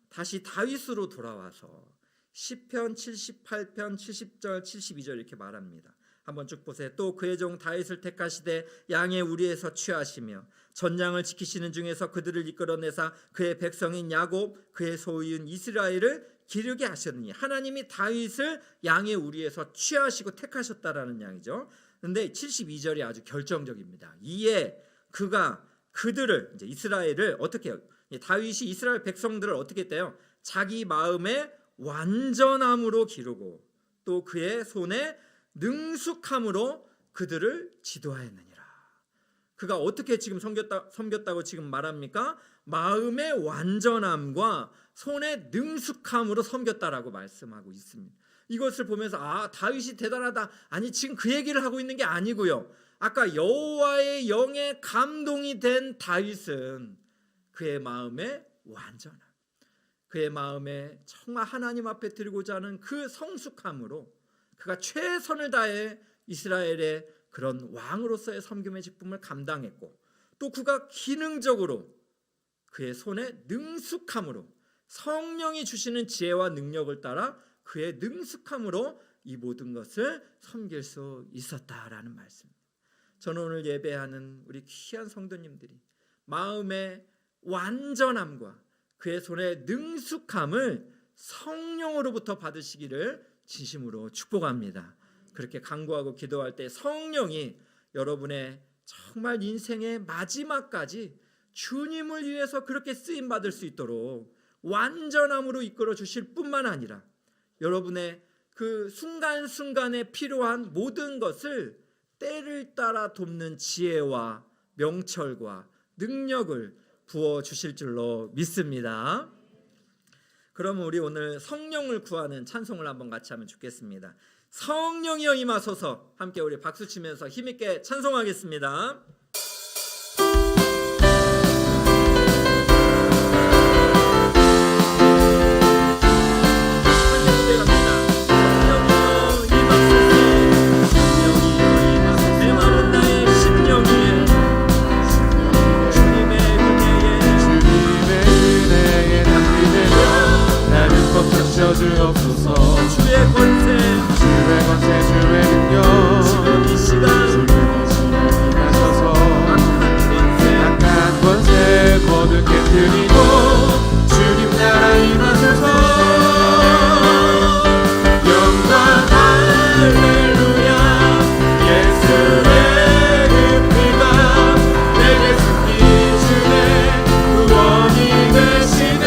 Speaker 1: 다시 다윗으로 돌아와서 시편 78편 70절 72절 이렇게 말합니다. 한번 쭉 보세요. 또 그의 종 다윗을 택하시되 양의 우리에서 취하시며 전장을 지키시는 중에서 그들을 이끌어내사 그의 백성인 야곱 그의 소유인 이스라엘을 기르게 하셨느니 하나님이 다윗을 양의 우리에서 취하시고 택하셨다라는 양이죠. 그런데 72절이 아주 결정적입니다. 이에 그가 그들을 이제 이스라엘을 어떻게 해요? 다윗이 이스라엘 백성들을 어떻게 했대요? 자기 마음의 완전함으로 기르고 또 그의 손에 능숙함으로 그들을 지도하였느니라. 그가 어떻게 지금 섬겼다고 지금 말합니까? 마음의 완전함과 손의 능숙함으로 섬겼다라고 말씀하고 있습니다. 이것을 보면서 다윗이 대단하다. 아니, 지금 그 얘기를 하고 있는 게 아니고요. 아까 여호와의 영에 감동이 된 다윗은 그의 마음의 완전함, 그의 마음에 정말 하나님 앞에 드리고자 하는 그 성숙함으로 그가 최선을 다해 이스라엘의 그런 왕으로서의 섬김의 직분을 감당했고, 또 그가 기능적으로 그의 손에 능숙함으로 성령이 주시는 지혜와 능력을 따라 그의 능숙함으로 이 모든 것을 섬길 수 있었다라는 말씀입니다. 저는 오늘 예배하는 우리 귀한 성도님들이 마음의 완전함과 그의 손의 능숙함을 성령으로부터 받으시기를 진심으로 축복합니다. 그렇게 간구하고 기도할 때 성령이 여러분의 정말 인생의 마지막까지 주님을 위해서 그렇게 쓰임받을 수 있도록 완전함으로 이끌어 주실 뿐만 아니라 여러분의 그 순간순간에 필요한 모든 것을 때를 따라 돕는 지혜와 명철과 능력을 부어주실 줄로 믿습니다. 그러면 우리 오늘 성령을 구하는 찬송을 한번 같이 하면 좋겠습니다. 성령이여 임하소서. 함께 우리 박수 치면서 힘있게 찬송하겠습니다.
Speaker 2: 주옵소서.
Speaker 1: 주의 권세
Speaker 2: 주의 능력
Speaker 1: 지금 이 시간
Speaker 2: 하셔서
Speaker 1: 악한
Speaker 2: 권세 모두 깨뜨리고 주님 나라 임하소서. 영광 할렐루야. 예수의 그 피가 내게 승리 주네 구원이 되시네.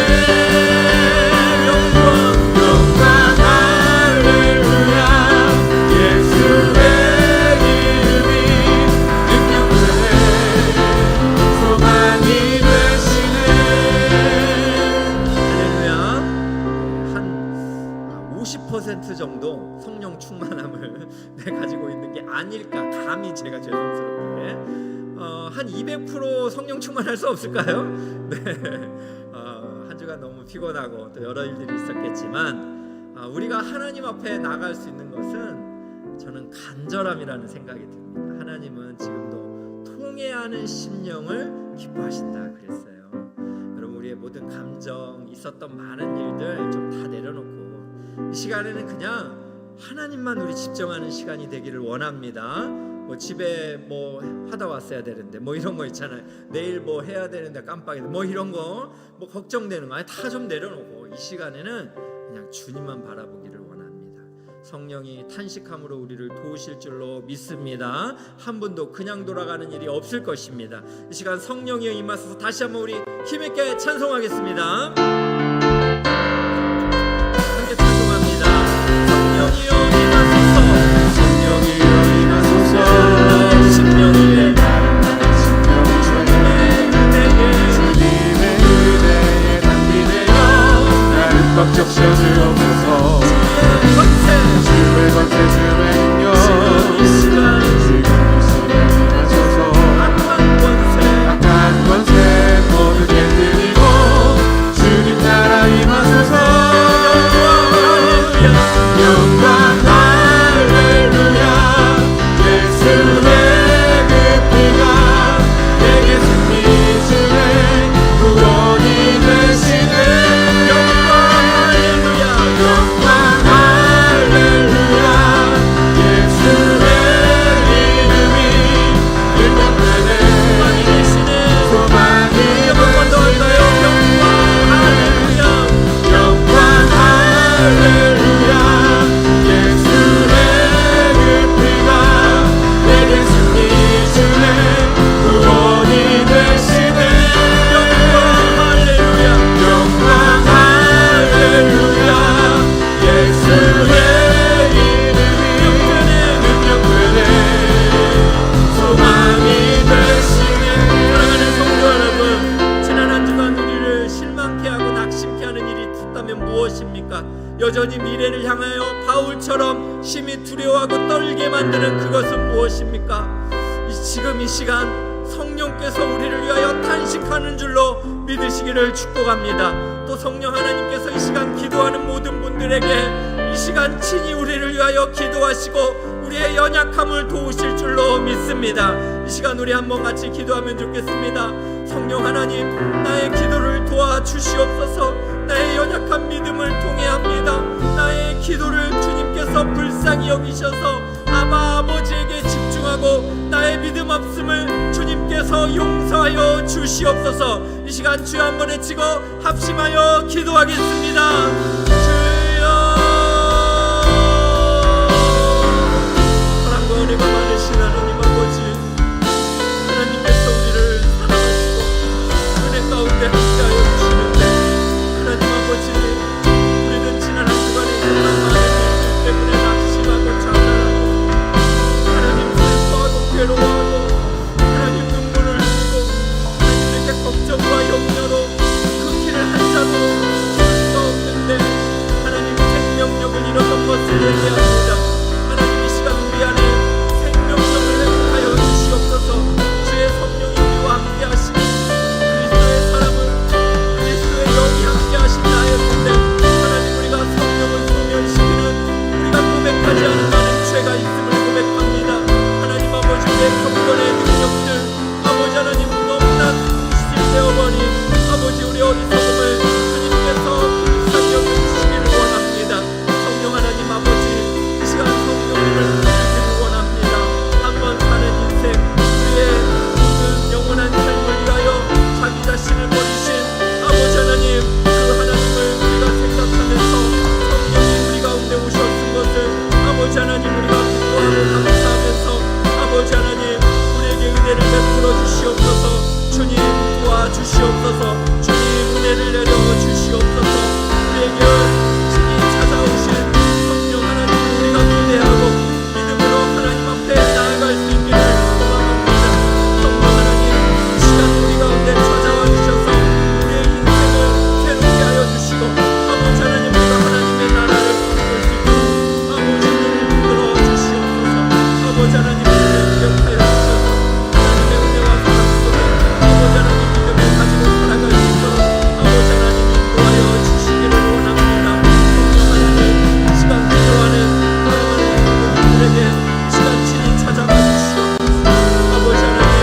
Speaker 1: 정도 성령 충만함을 가지고 있는 게 아닐까, 감히 제가 죄송스럽게 한 200% 성령 충만할 수 없을까요? 네, 한 주간 너무 피곤하고 또 여러 일들이 있었겠지만 우리가 하나님 앞에 나갈 수 있는 것은 저는 간절함이라는 생각이 듭니다. 하나님은 지금도 통회하는 심령을 기뻐하신다 그랬어요. 여러분, 우리의 모든 감정, 있었던 많은 일들 좀 다 내려놓고 이 시간에는 그냥 하나님만 우리 집중하는 시간이 되기를 원합니다. 뭐 집에 뭐 하다 왔어야 되는데 뭐 이런 거 있잖아요. 내일 뭐 해야 되는데 깜빡이네 뭐 이런 거 뭐 걱정되는 거 다 좀 내려놓고 이 시간에는 그냥 주님만 바라보기를 원합니다. 성령이 탄식함으로 우리를 도우실 줄로 믿습니다. 한 분도 그냥 돌아가는 일이 없을 것입니다. 이 시간 성령이 임하소서. 다시 한번 우리 힘있게 찬송하겠습니다. 성령이여 임하소서.
Speaker 2: 성령이여 임하소서.
Speaker 1: 심령이 주님의 은혜에
Speaker 2: 담기네요. 나를 꽉 적셔주옵소서. 주의 권세 주의 능력
Speaker 1: 지금 이 시간
Speaker 2: 임하소서. 악한 권세 모두 깨뜨리고 주님 나라 임하소서. 영광 할렐루야. 예수의 그 피가 내게 승리 주네 구원이 되시네. 영광 할렐루야. 예수의 이름이 능력되네 소망이 되시네. 영광 할렐루야. 구원이 되시
Speaker 1: 있다면 무엇입니까? 여전히 미래를 향하여 바울처럼 심히 두려워하고 떨게 만드는 그것은 무엇입니까? 지금 이 시간 성령께서 우리를 위하여 탄식하는 줄로 믿으시기를 축복합니다. 또 성령 하나님께서 이 시간 기도하는 모든 분들에게 이 시간 친히 우리를 위하여 기도하시고 우리의 연약함을 도우실 줄로 믿습니다. 이 시간 우리 한번 같이 기도하면 좋겠습니다. 성령 하나님, 나의 기도를 도와주시옵소서. 나의 연약한 믿음을 통해 합니다. 나의 기도를 주님께서 불쌍히 여기셔서 아버지에게 집중하고 나의 믿음 없음을 주님께서 용서하여 주시옵소서. 이 시간 주여 한번 외치고 합심하여 기도하겠습니다. 주여, 사랑과 은혜가 많으신 하나님 아버지, 하나님께서 우리를 사랑하시고 은혜 가운데 함께하여 주시는데, 하나님 아버지, 우리는 지난 한 주간에 있었던 많은 일들 때문에 낙심하고 좌절하고 하나님 슬퍼하고 괴로워하고 하나님 눈물을 흘리고 하나님에게 걱정과 염려로 그 길을 한자도 갈 수가 없는데 하나님 생명력을 잃었던 것을 얘기합니다. 하나님 이 시간 우리 안에 생명력을 회복하여 주시옵소서. 주의 성령이 우리와 함께 하시니 그리스도의 사람은 그리스도의 영이 함께 하신 나였는데 하나님 우리가 성령을 소멸시키는 우리가 고백하지 않은 많은 죄가 있음을 고백합니다. 하나님 아버지, 내 경건의 능력들 아버지 하나님 너무나 상실되어버린 아버지 우리 어리석음을 주님께서 불쌍히 여겨주시기를 원합니다. 성령 하나님 아버지, 이 시간 성령님을 부르기를 원합니다. 한번 사는 인생 우리의 모든 영원한 삶을 위하여 자기 자신을 버리신 아버지 하나님, 그 하나님을 우리가 생각하면서 성령이 우리 가운데 오셨은 것을 아버지 하나님 우리가 기뻐하고 감사하면서 아버지 하나님 우리에게 은혜를 베풀어 주시옵소서. 주님 도와주시옵소서. 주님 은혜를 내려 주시옵소서. 우리에게 친히 찾아오신 성령 하나님 우리가 기대하고 믿음으로 하나님 앞에 나아갈 수 있기를 소망합니다. 성령 하나님 이 시간 우리 가운데 찾아와 주셔서 우리의 인생을 새롭게 하여 주시고 아버지 하나님 우리가 하나님의 나라를 부를 수 있도록 아버지 은혜를 이끌어 주시옵소서. 아버지 하나님 우리를 기억하여 주셔서 하나님의 은혜와 사랑 속에 아버지 하나님 믿음을 가지고 살아갈 수 있도록 아버지 하나님 인도하여 주시기를 원합니다. 성령 하나님 이 시간 기도하는 사랑하는 성도들에게 이 시간 친히 찾아가 주시옵소서. 아버지 하나님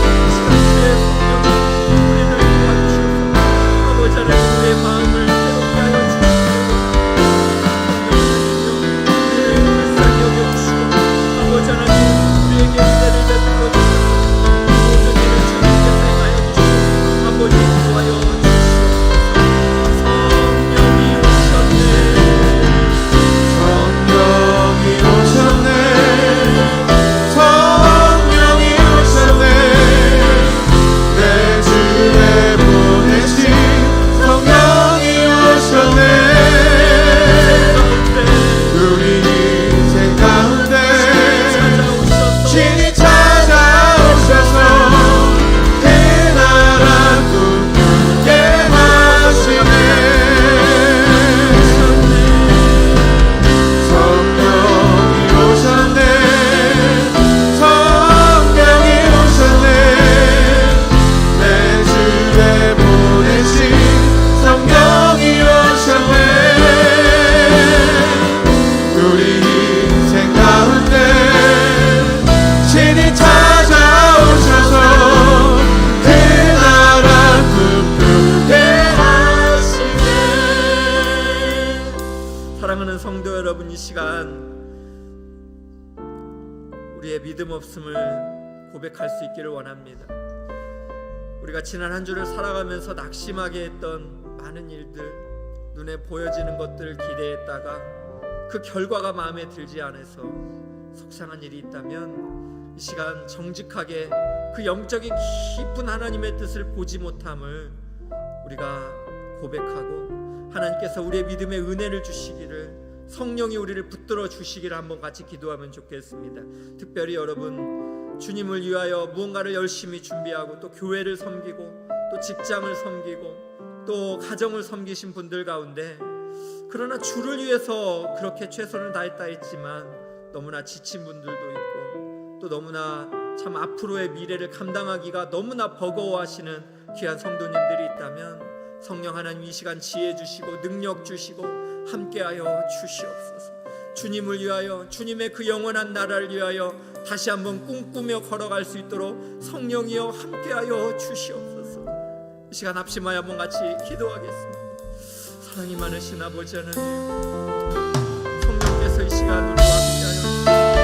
Speaker 1: 이 시간 주의 성령이 우리를 도와주셔서 아버지 하나님 우리의 마음을 새롭게 하여 주시옵소서. 성령 하나님요 우리를 불쌍히 여겨주시고 아버지 하나님 우리에게 은혜를 베풀어 주셔서 모든 일을 주님께서 행하여 주시고 아버지 인도하여 주시옵소서. 성령이 오셨네.
Speaker 2: 성령이 오셨네. 성령이 오셨네. 내 주에 보내신 성령이 오셨네. 우리 인생 가운데
Speaker 1: 찾아오셔서
Speaker 2: 신이 찾아오셔서 그 나라 꿈꾸게 하시네. 성령이 오셨네. 성령이 오셨네. 내 주에 보내신 성령이 오셨네. 우리 인생 가운데 신이 찾아오셔서 그 나라 꿈꾸게 하시네.
Speaker 1: 사랑하는 성도 여러분, 이 시간 우리의 믿음 없음을 고백할 수 있기를 원합니다. 우리가 지난 한 주를 살아가면서 낙심하게 했던 많은 일들, 눈에 보여지는 것들을 기대했다가 그 결과가 마음에 들지 않아서 속상한 일이 있다면 이 시간 정직하게 그 영적인 깊은 하나님의 뜻을 보지 못함을 우리가 고백하고 하나님께서 우리의 믿음에 은혜를 주시기를, 성령이 우리를 붙들어 주시기를 한번 같이 기도하면 좋겠습니다. 특별히 여러분 주님을 위하여 무언가를 열심히 준비하고 또 교회를 섬기고 또 직장을 섬기고 또 가정을 섬기신 분들 가운데 그러나 주를 위해서 그렇게 최선을 다했다 했지만 너무나 지친 분들도 있고 또 너무나 참 앞으로의 미래를 감당하기가 너무나 버거워하시는 귀한 성도님들이 있다면 성령 하나님 이 시간 지혜 주시고 능력 주시고 함께하여 주시옵소서. 주님을 위하여 주님의 그 영원한 나라를 위하여 다시 한번 꿈꾸며 걸어갈 수 있도록 성령이여 함께하여 주시옵소서. 이 시간 합심하여 한번 같이 기도하겠습니다. 사랑이 많으신 아버지 하나님, 성령께서 이 시간 우리와 함께하여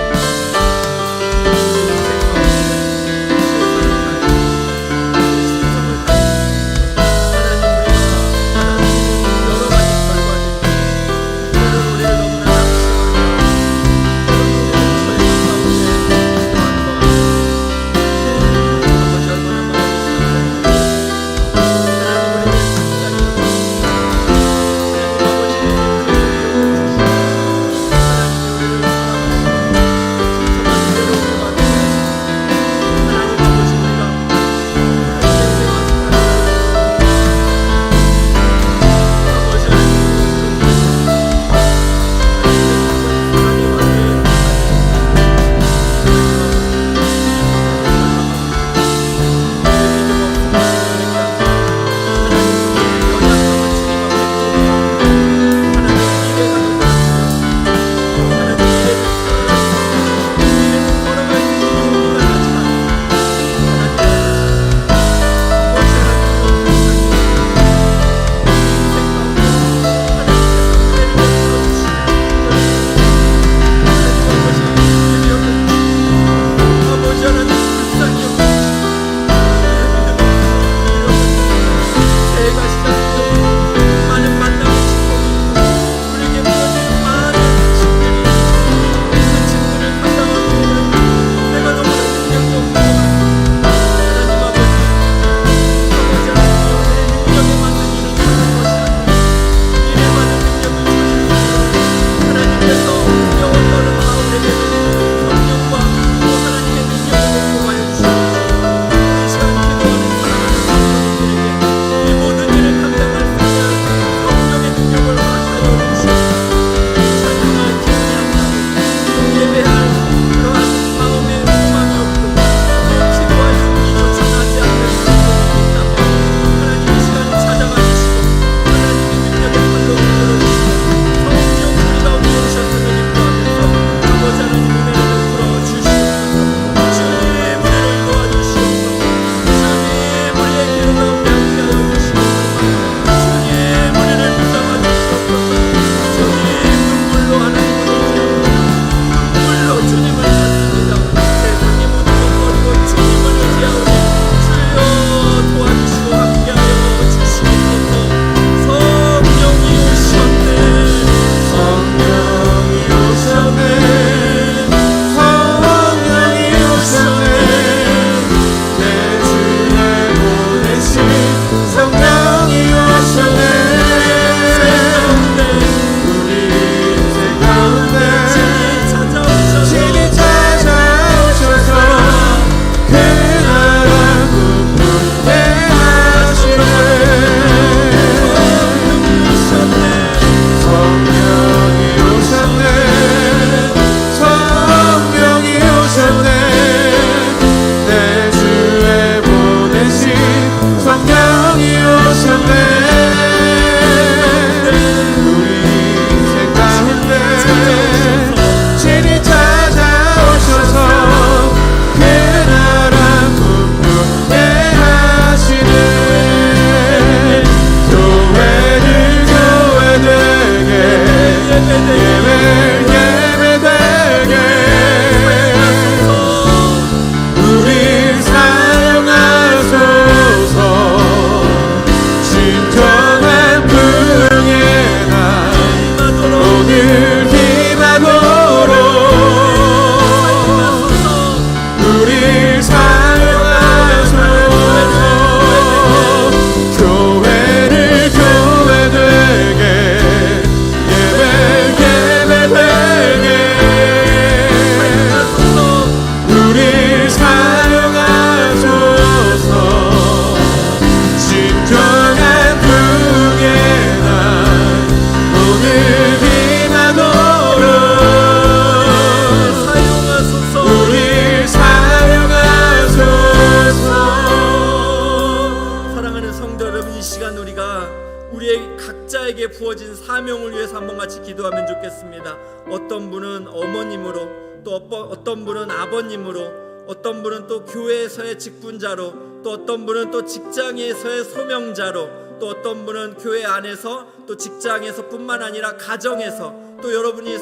Speaker 1: 우리 각자에게 부어진 사명을 위해서 한번 같이 기도하면 좋겠습니다. 어떤 분은 어머님으로, 또 어떤 분은 아버님으로, 어떤 분은 또 교회에서의 직분자로, 또 어떤 분은 또 직장에서의 소명자로, 또 어떤 분은 교회 안에서, 또 직장에서 뿐만 아니라 가정에서, 또 여러분이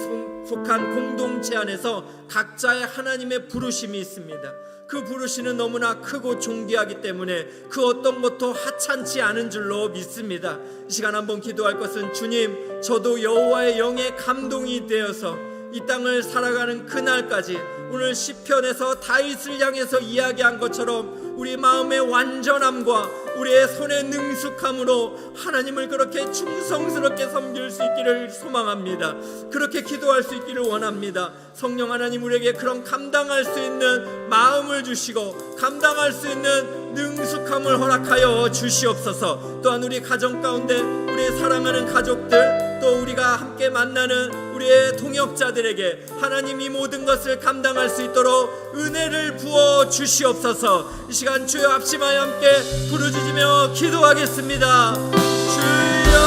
Speaker 1: 속한 공동체 안에서 각자의 하나님의 부르심이 있습니다. 그 부르심은 너무나 크고 존귀하기 때문에 그 어떤 것도 하찮지 않은 줄로 믿습니다. 이 시간 한번 기도할 것은, 주님, 저도 여호와의 영에 감동이 되어서 이 땅을 살아가는 그날까지 오늘 시편에서 다윗을 향해서 이야기한 것처럼 우리 마음의 완전함과 우리의 손의 능숙함으로 하나님을 그렇게 충성스럽게 섬길 수 있기를 소망합니다. 그렇게 기도할 수 있기를 원합니다. 성령 하나님, 우리에게 그런 감당할 수 있는 마음을 주시고 감당할 수 있는 능숙함을 허락하여 주시옵소서. 또한 우리 가정 가운데 우리의 사랑하는 가족들, 또 우리가 함께 만나는 우리의 동역자들에게 하나님 이 모든 것을 감당할 수 있도록 은혜를 부어 주시옵소서. 이 시간 주여 합심하여 함께 부르짖으며 기도하겠습니다. 주여,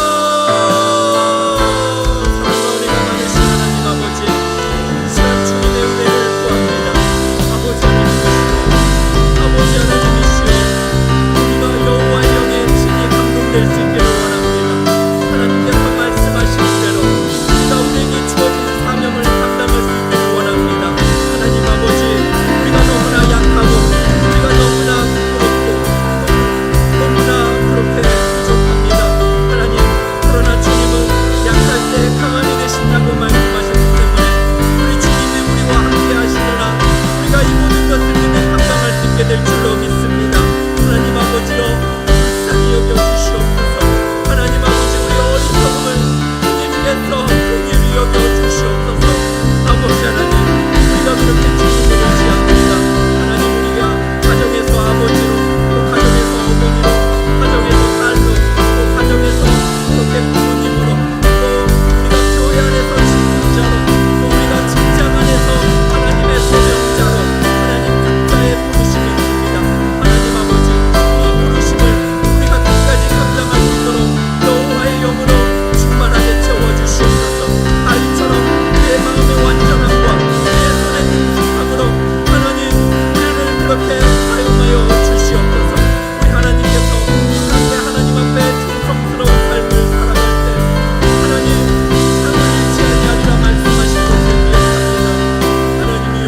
Speaker 1: 사랑과 은혜가 많으신 하나님 아버지, 이 시간 주님의 은혜를 구합니다. 아버지 하나님이시여, 아버지 하나님이시여, 우리가 여호와의 영에 친히 감동될 수 있기를 원합니다. 하나님께서 말씀하신 대로 우리가 우리에게 주어진 사명을 감당할 수 있기를 원합니다. 하나님 아버지, 우리가 너무나 약하고 우리가 너무나 부끄럽고 너무나 그렇게 부족합니다. 하나님, 그러나 주님은 약할 때 강함이 되신다고 말씀하셨기 때문에 우리 주님이 우리와 함께 하시느라 우리가 이 모든 것을 능히 감당할 수 있게 될 줄로 믿습니다. 하나님 아버지여, 불쌍히 여겨주시옵소서. 하나님 아버지, 우리의 어리석음을 주님께서 긍휼히 여겨주시옵소서. 아버지 하나님, 우리가 그렇게 주님을 의지합니다. 하나님, 우리가 가정에서 아버지로, 또 가정에서 어머니로, 가정에서 딸로, 또 가정에서 그렇게 부모님으로, 또 우리가 교회 안에서 직분자로, 또 우리가 직장 안에서 하나님의 소명자로 하나님 각자의 부르심이 있습니다. 하나님 아버지, 이 부르심을 우리가 끝까지 감당할 수 있도록 여호와의 영으로 충만하게 채워주시옵소서. 다윗처럼 우리의 마음의 완전함과 우리의 손의 능숙함으로 하나님 우리를 그렇게 사용하여 주시옵소서. 우리 하나님께서 그렇게 하나님 앞에 충성스러운 삶을 살아갈 때 하나님 상을 잃지 아니하리라 말씀하신 것을 기억합니다. 하나님이여,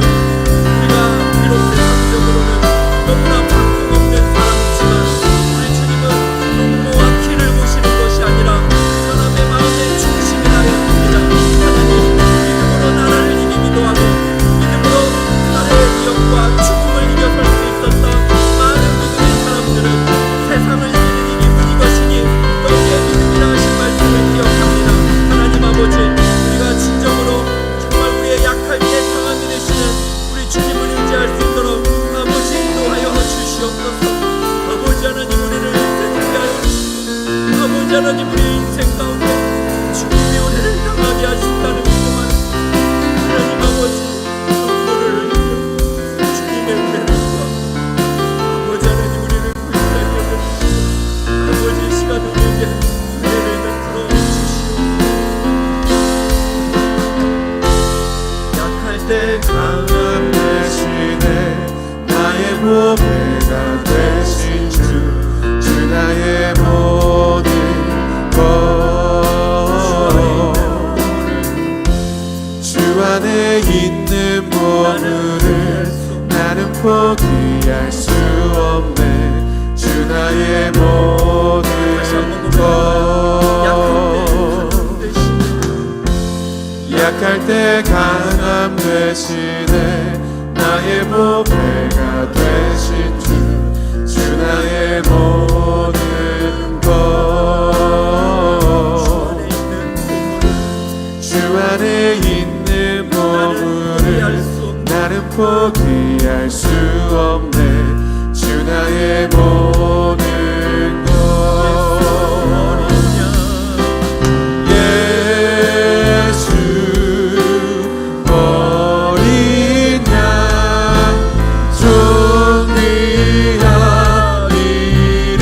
Speaker 1: 우리가 비록 세상적으로는 너무나 볼품없는 사람이지만 우리 주님은 농모와 키를 보시는 것이 아니라 사람의 마음의 중심이라 했습니다. 하나님, 믿음으로 나라를 이기기도 하고 믿음으로 나라의 위협과 죽음을 이겨설 수 있었던 많은 믿음의 사람들은 세상을 이기는 힘이 이것이니 너희의 믿음이라 하신 말씀을 기억합니다. 하나님 아버지, 우리가 진정으로 정말 우리의 약할 때 강함이 되시는 우리 주님을 의지할 수 있도록 아버지 인도하여 주시옵소서. 아버지 하나님, 우리를 인생하게 하여 주시고 아버지 하나님, 우리 인생 가운데 주님이 우리를 당하게 하신다는 동안 하나님 아버지 눈물을 흘려 주님의 은혜를 구합니다. 아버지 하나님, 우리를 불쌍히 여겨주시고 아버지 이 시간 우리에게 은혜를 베풀어 주시옵소서.
Speaker 2: 약할 때 강함 되시네 나의 보배가 되신 주 나의 모든 것 주 안에 있는 보물을 나는 포기할 수 없네. 주 나의 모든 것 약할 때 강함 되시네 나의 보배가 되신 주 나의 모든 것 주 안에 있는 보물을 나는 포기할 수 없네. 주 나의 모든 것 예수 어린 양 존귀한 이름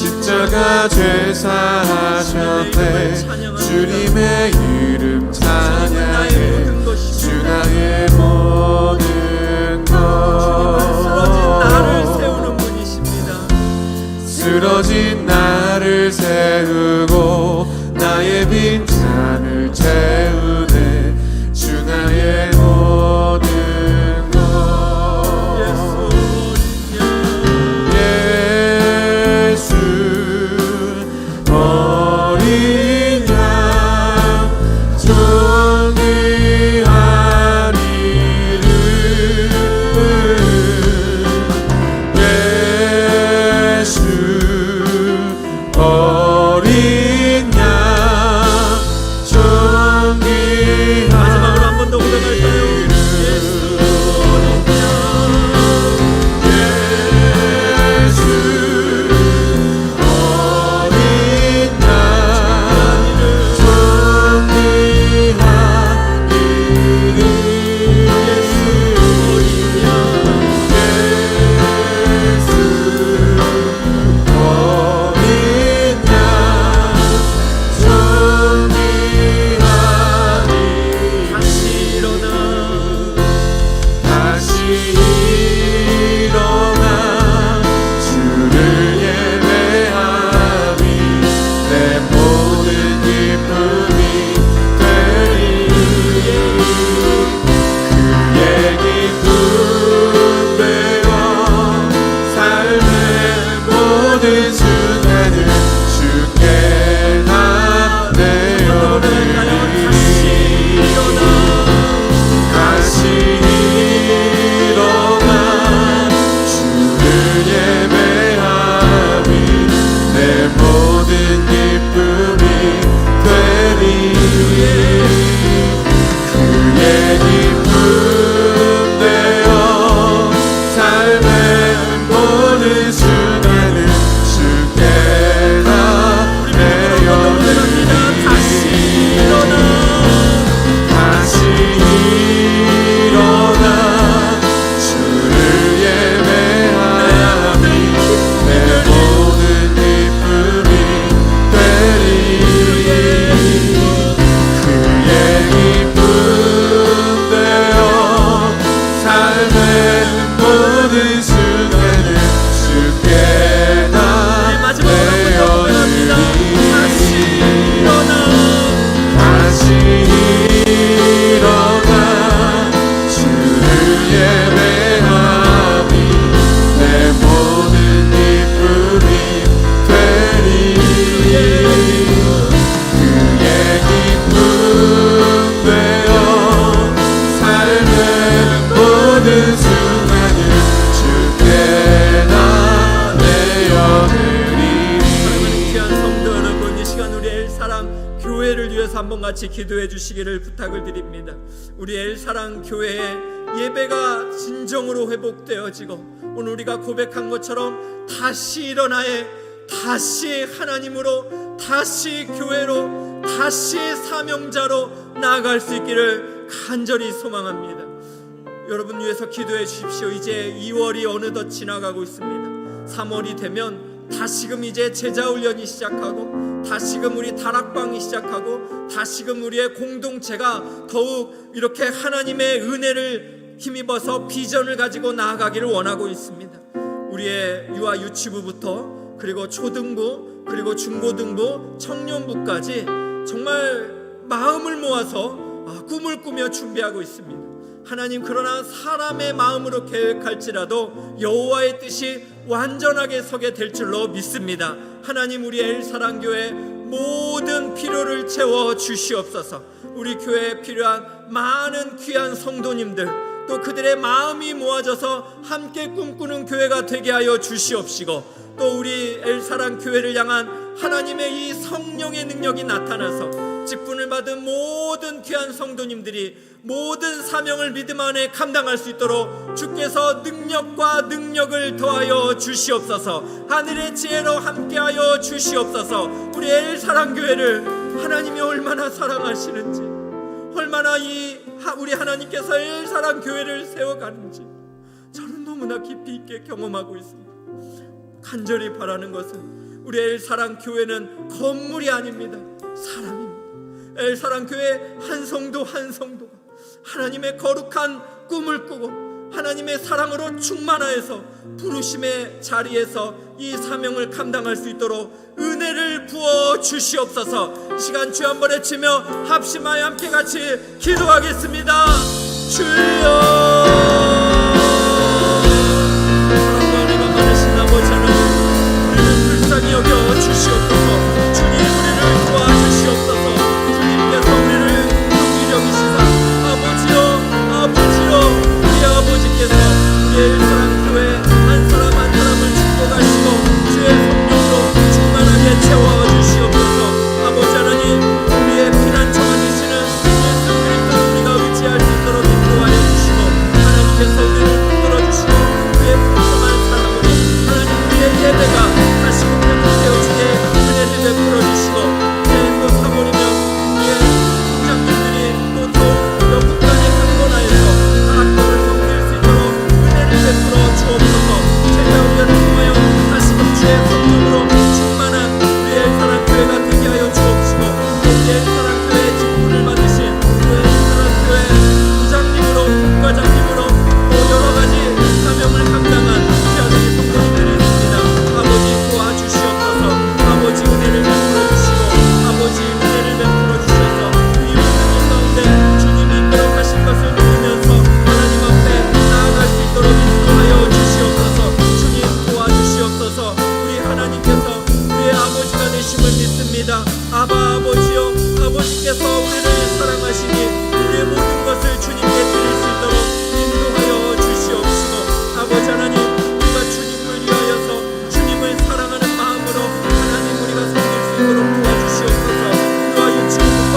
Speaker 2: 십자가 죄사하셨네. 주님의 이름 찬양해. 주 나의 모든 것. 쓰러진 나를 세우고 나의 빈잔을 채우네. 주 나의 모든 것. 예수 어린 양 존귀하리를. 예수 어린 양 존귀하리를.
Speaker 1: 마지막으로 한 번 더 고백할까요? 예수 어린 양.
Speaker 2: 예수 어린 양 존귀하리를. 예수 어린 양
Speaker 1: 한번 같이 기도해 주시기를 부탁을 드립니다. 우리 엘사랑 교회의 예배가 진정으로 회복되어지고 오늘 우리가 고백한 것처럼 다시 일어나에 다시 하나님으로 다시 교회로 다시 사명자로 나아갈 수 있기를 간절히 소망합니다. 여러분 위해서 기도해 주십시오. 이제 2월이 어느덧 지나가고 있습니다. 3월이 되면 다시금 이제 제자훈련이 시작하고 다시금 우리 다락방이 시작하고 다시금 우리의 공동체가 더욱 이렇게 하나님의 은혜를 힘입어서 비전을 가지고 나아가기를 원하고 있습니다. 우리의 유아 유치부부터 그리고 초등부 그리고 중고등부 청년부까지 정말 마음을 모아서 꿈을 꾸며 준비하고 있습니다. 하나님, 그러나 사람의 마음으로 계획할지라도 여호와의 뜻이 완전하게 서게 될 줄로 믿습니다. 하나님, 우리 엘사랑교회 모든 필요를 채워 주시옵소서. 우리 교회에 필요한 많은 귀한 성도님들 또 그들의 마음이 모아져서 함께 꿈꾸는 교회가 되게 하여 주시옵시고, 또 우리 엘사랑 교회를 향한 하나님의 이 성령의 능력이 나타나서 직분을 받은 모든 귀한 성도님들이 모든 사명을 믿음 안에 감당할 수 있도록 주께서 능력과 능력을 더하여 주시옵소서. 하늘의 지혜로 함께하여 주시옵소서. 우리 엘사랑교회를 하나님이 얼마나 사랑하시는지, 얼마나 우리 하나님께서 엘사랑교회를 세워가는지 저는 너무나 깊이 있게 경험하고 있습니다. 간절히 바라는 것은 우리 엘사랑 교회는 건물이 아닙니다. 사람입니다. 엘사랑 교회 한 성도 한 성도가 하나님의 거룩한 꿈을 꾸고 하나님의 사랑으로 충만하여서 부르심의 자리에서 이 사명을 감당할 수 있도록 은혜를 부어 주시옵소서. 시간 주여 한번 외치며 합심하여 함께 같이 기도하겠습니다. 주여, 사랑과 은혜가 많으신 아버지 하나님, 우리를 불쌍히 여겨 주시옵소서. 주님, 우리를 도와주시옵소서. 주님께서 우리를 긍휼히 여기시사 아버지여, 우리 아버지께서 우리의 일사랑교회 한 사람 한 사람을 축복하시고 주의 성령으로 충만하게 채워주시옵소서. 아버지 하나님, 우리의 피난처가 되시는 예수 그리스도를 우리가 의지할 수 있도록 인도하여 주시고 하나님께서 우리를 붙들어주시고 우리의 풍성한 사랑으로 하나님, 우리의 예배가 다시 회복되어지게 은혜를 베풀어 주시고 이제 또 3월이면 우리의 팀장님들이 또 더욱 영국간에 강건하여서 학교를 섬길 수 있도록 은혜를 베풀어 주옵소서. 제가 우리를 통하여 다시금 주의 성령으로 충만한 우리의 사랑교회가 되게 하여 주옵시고 또 우리의 사랑교회의 직분을 받으신 우리의 사랑교회 부장님으로 국가장님으로 또 여러가지 사명을 감당한 귀하들이 성도님들이 있습니다. 아버지 도와주시옵소서. 아버지 은혜를 베풀어 주시고 아버지 은혜를 베풀어 주셔서 이 모든 가운데 주님이 이끌어가신 것을 믿으면서 하나님 앞에 나아갈 수 있도록 인도하여 주시옵소서. 주님 도와주시옵소서. 우리 하나님께서 우리의 아버지가 되심을 믿습니다. 아바 아버지여, 아버지께서 우리를 사랑하시니 우리의 모든 것을 주님께 드릴 수 있도록 인도하여 주시옵시고 아버지 하나님, 우리가 주님을 위하여서 주님을 사랑하는 마음으로 하나님 우리가 섬길 수 있도록 도와주시옵소서. 우리와 유치부터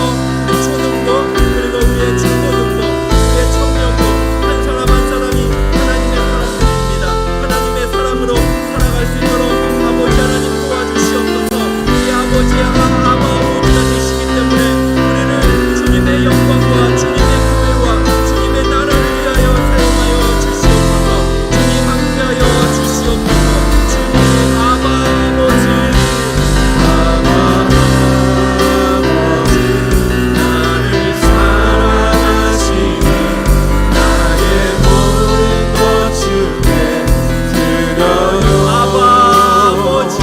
Speaker 1: 우리 초등부 그리고 우리의 중고등부 우리의 청년부 한 사람 한 사람이 하나님의 사람들입니다. 하나님의 사람으로 살아갈 수 있도록 아버지 하나님 도와주시옵소서. 우리 아버지의 아버지가 되시기 때문에 우리를 주님의 영광과 주님의 교회와 주님의 나라를 위하여 사용하여 주시옵소서. 주님 함께하여 주시옵소서. 주님 아바 아버지,
Speaker 2: 나를 사랑하시니 나의 모든 것 주께 드려요.
Speaker 1: 아바 아버지,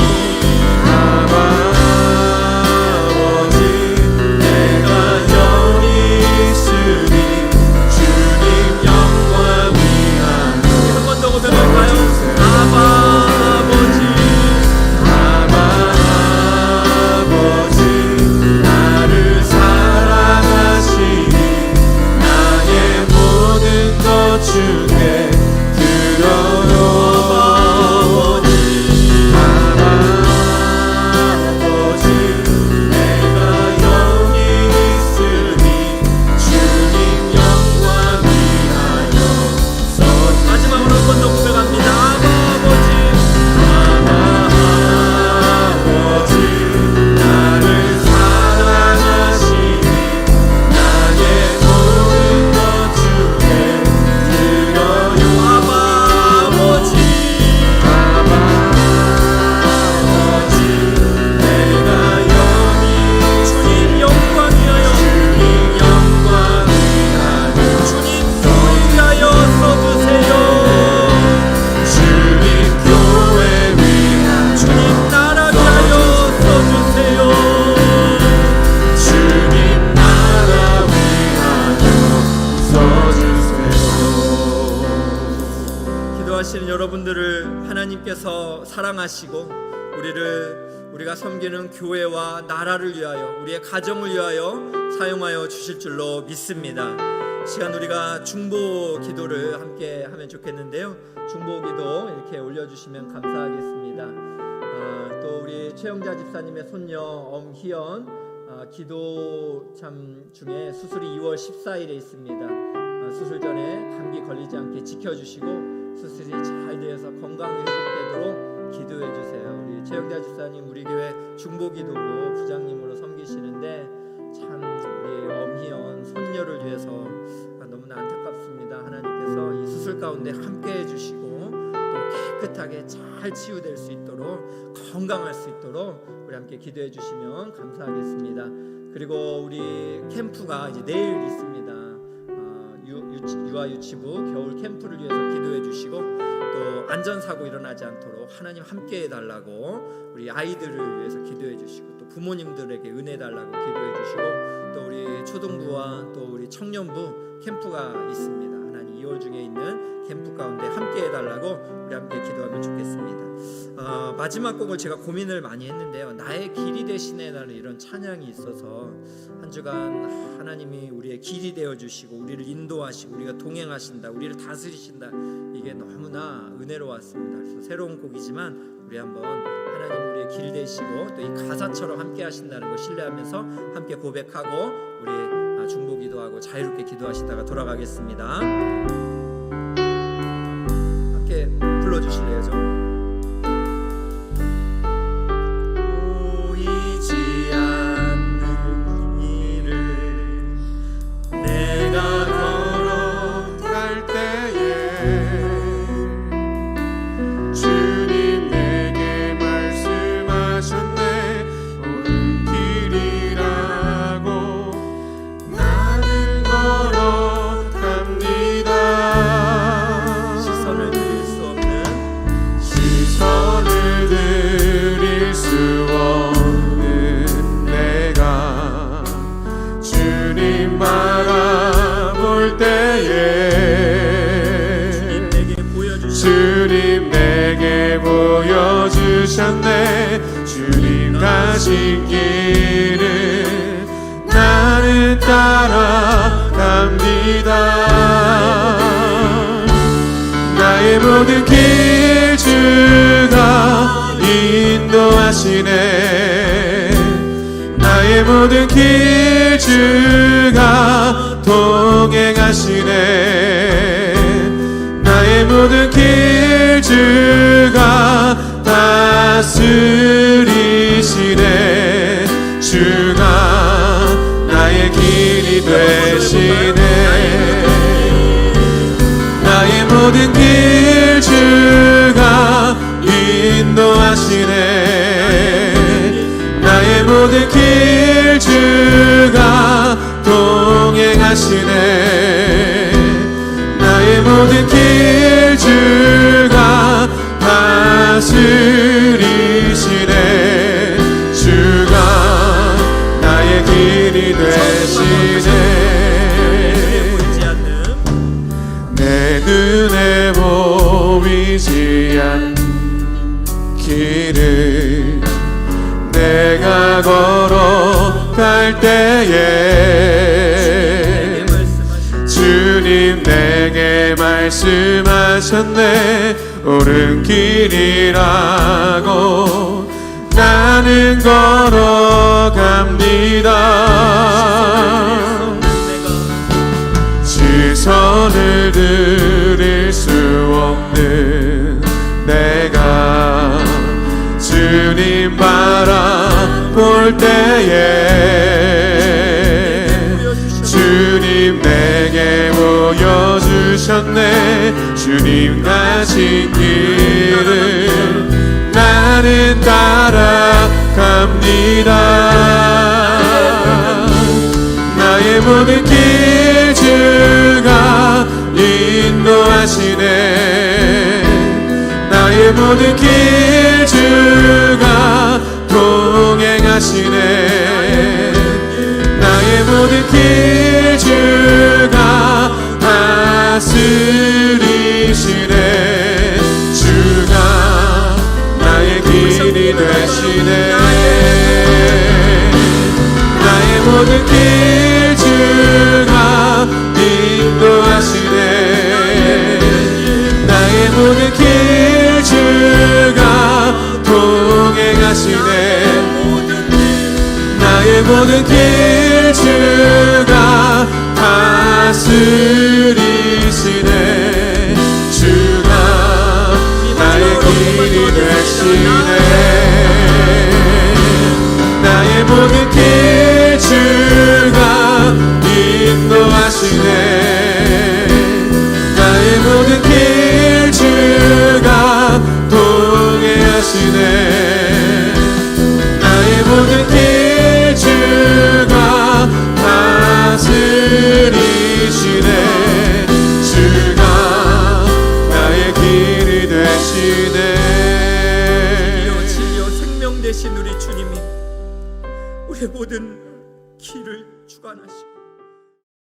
Speaker 2: 아버지, 내가 여기 있으니 주님 영광 위하여
Speaker 1: 한 번 더 고백할까요? 아바 아버지,
Speaker 2: 아버지, 나를 사랑하시니 나의 모든 것 주께 드려요. 아버지, 내가 여기 있으니 주님 영광 위하여
Speaker 1: 마지막으로 한 번 더 고백합니다. 아버지,
Speaker 2: 아버지, 나를 사랑하시니 나의 모든 것 주께 드려요.
Speaker 1: 아버지,
Speaker 2: 아버지, 내가 여기
Speaker 1: 주님 영광 위하여
Speaker 2: 주님 영광 위하여
Speaker 1: 주님 교회 위하여 써주세요.
Speaker 2: 주님 교회 위하여
Speaker 1: 주님 나라 위하여 써주세요.
Speaker 2: 주님 나라 위하여 써주세요.
Speaker 1: 기도하시는 여러분들을 하나님께서 사랑하시고 우리가 섬기는 교회와 나라를 위하여 우리의 가정을 위하여 사용하여 주실 줄로 믿습니다. 시간 우리가 중보 기도를 함께 하면 좋겠는데요. 중보 기도 이렇게 올려주시면 감사하겠습니다. 또 우리 최영자 집사님의 손녀 엄희연 기도 참 중에 수술이 2월 14일에 있습니다. 수술 전에 감기 걸리지 않게 지켜주시고 수술이 잘 되어서 건강히 회복되도록 기도해 주세요. 우리 최영자 집사님 우리 교회 중보기도부 부장님으로 섬기시는데 참 우리 엄희연 손녀를 위해서 너무나 안타깝습니다. 하나님께서 이 수술 가운데 함께 해주시고 또 깨끗하게 잘 치유될 수 있도록, 건강할 수 있도록 우리 함께 기도해 주시면 감사하겠습니다. 그리고 우리 캠프가 이제 내일 있습니다. 유아유치부 겨울 캠프를 위해서 기도해 주시고, 또 안전사고 일어나지 않도록 하나님 함께 해달라고 우리 아이들을 위해서 기도해 주시고, 또 부모님들에게 은혜 달라고 기도해 주시고, 또 우리 초등부와 또 우리 청년부 캠프가 있습니다. 하나님 2월 중에 있는 캠프 가운데 함께 해달라고 우리 함께 기도하면 좋겠습니다. 마지막 곡을 제가 고민을 많이 했는데요, 나의 길이 되시네라는 이런 찬양이 있어서 한 주간 하나님이 우리의 길이 되어주시고 우리를 인도하시고 우리가 동행하신다, 우리를 다스리신다, 이게 너무나 은혜로웠습니다. 그래서 새로운 곡이지만 우리 한번 하나님 우리의 길 되시고 또 이 가사처럼 함께 하신다는 걸 신뢰하면서 함께 고백하고 우리 중보 기도하고 자유롭게 기도하시다가 돌아가겠습니다. 함께 불러주실래요? 좀
Speaker 2: 주님 내게 보여주셨네. 주님 가신 길을 나는 따라갑니다. 나의 모든 길 주가 인도하시네. 나의 모든 길 주가 동행하시네. 나의 모든 길 주가 다스리시네. 주가 나의 길이 되시네. 나의 모든 길 주가 인도하시네. 나의 모든 길 주가 동행하시네. 나의 모든 길 주가 다스리시네. 주가 나의 길이 되시네. 내 눈에 보이지 않는 길을 내가 걸어갈 때에 주님 내게 말씀하셨네. 옳은 길이라고 나는 걸어갑니다. 시선을 들일 수 없는 내가 주님 바라볼 때에 주님 내게 보여주셨네. 주님 가신 길을 나는 따라갑니다. 나의 모든 길 주가 인도하시네. 나의 모든 길 주가 동행하시네. 나의 모든 길 주가 다스리시네. 주가 나의 길이 되시네. 나의 모든 길 주가 인도하시네. 나의 모든 길 주가 동행하시네. 나의 모든 길 주가 다스리시네. 주가 나의 길이 되시네. 나의 모든 길 주가 인도하시네. 나의 모든 길 주가
Speaker 1: 하나님이 우리의 모든 길을 주관하시고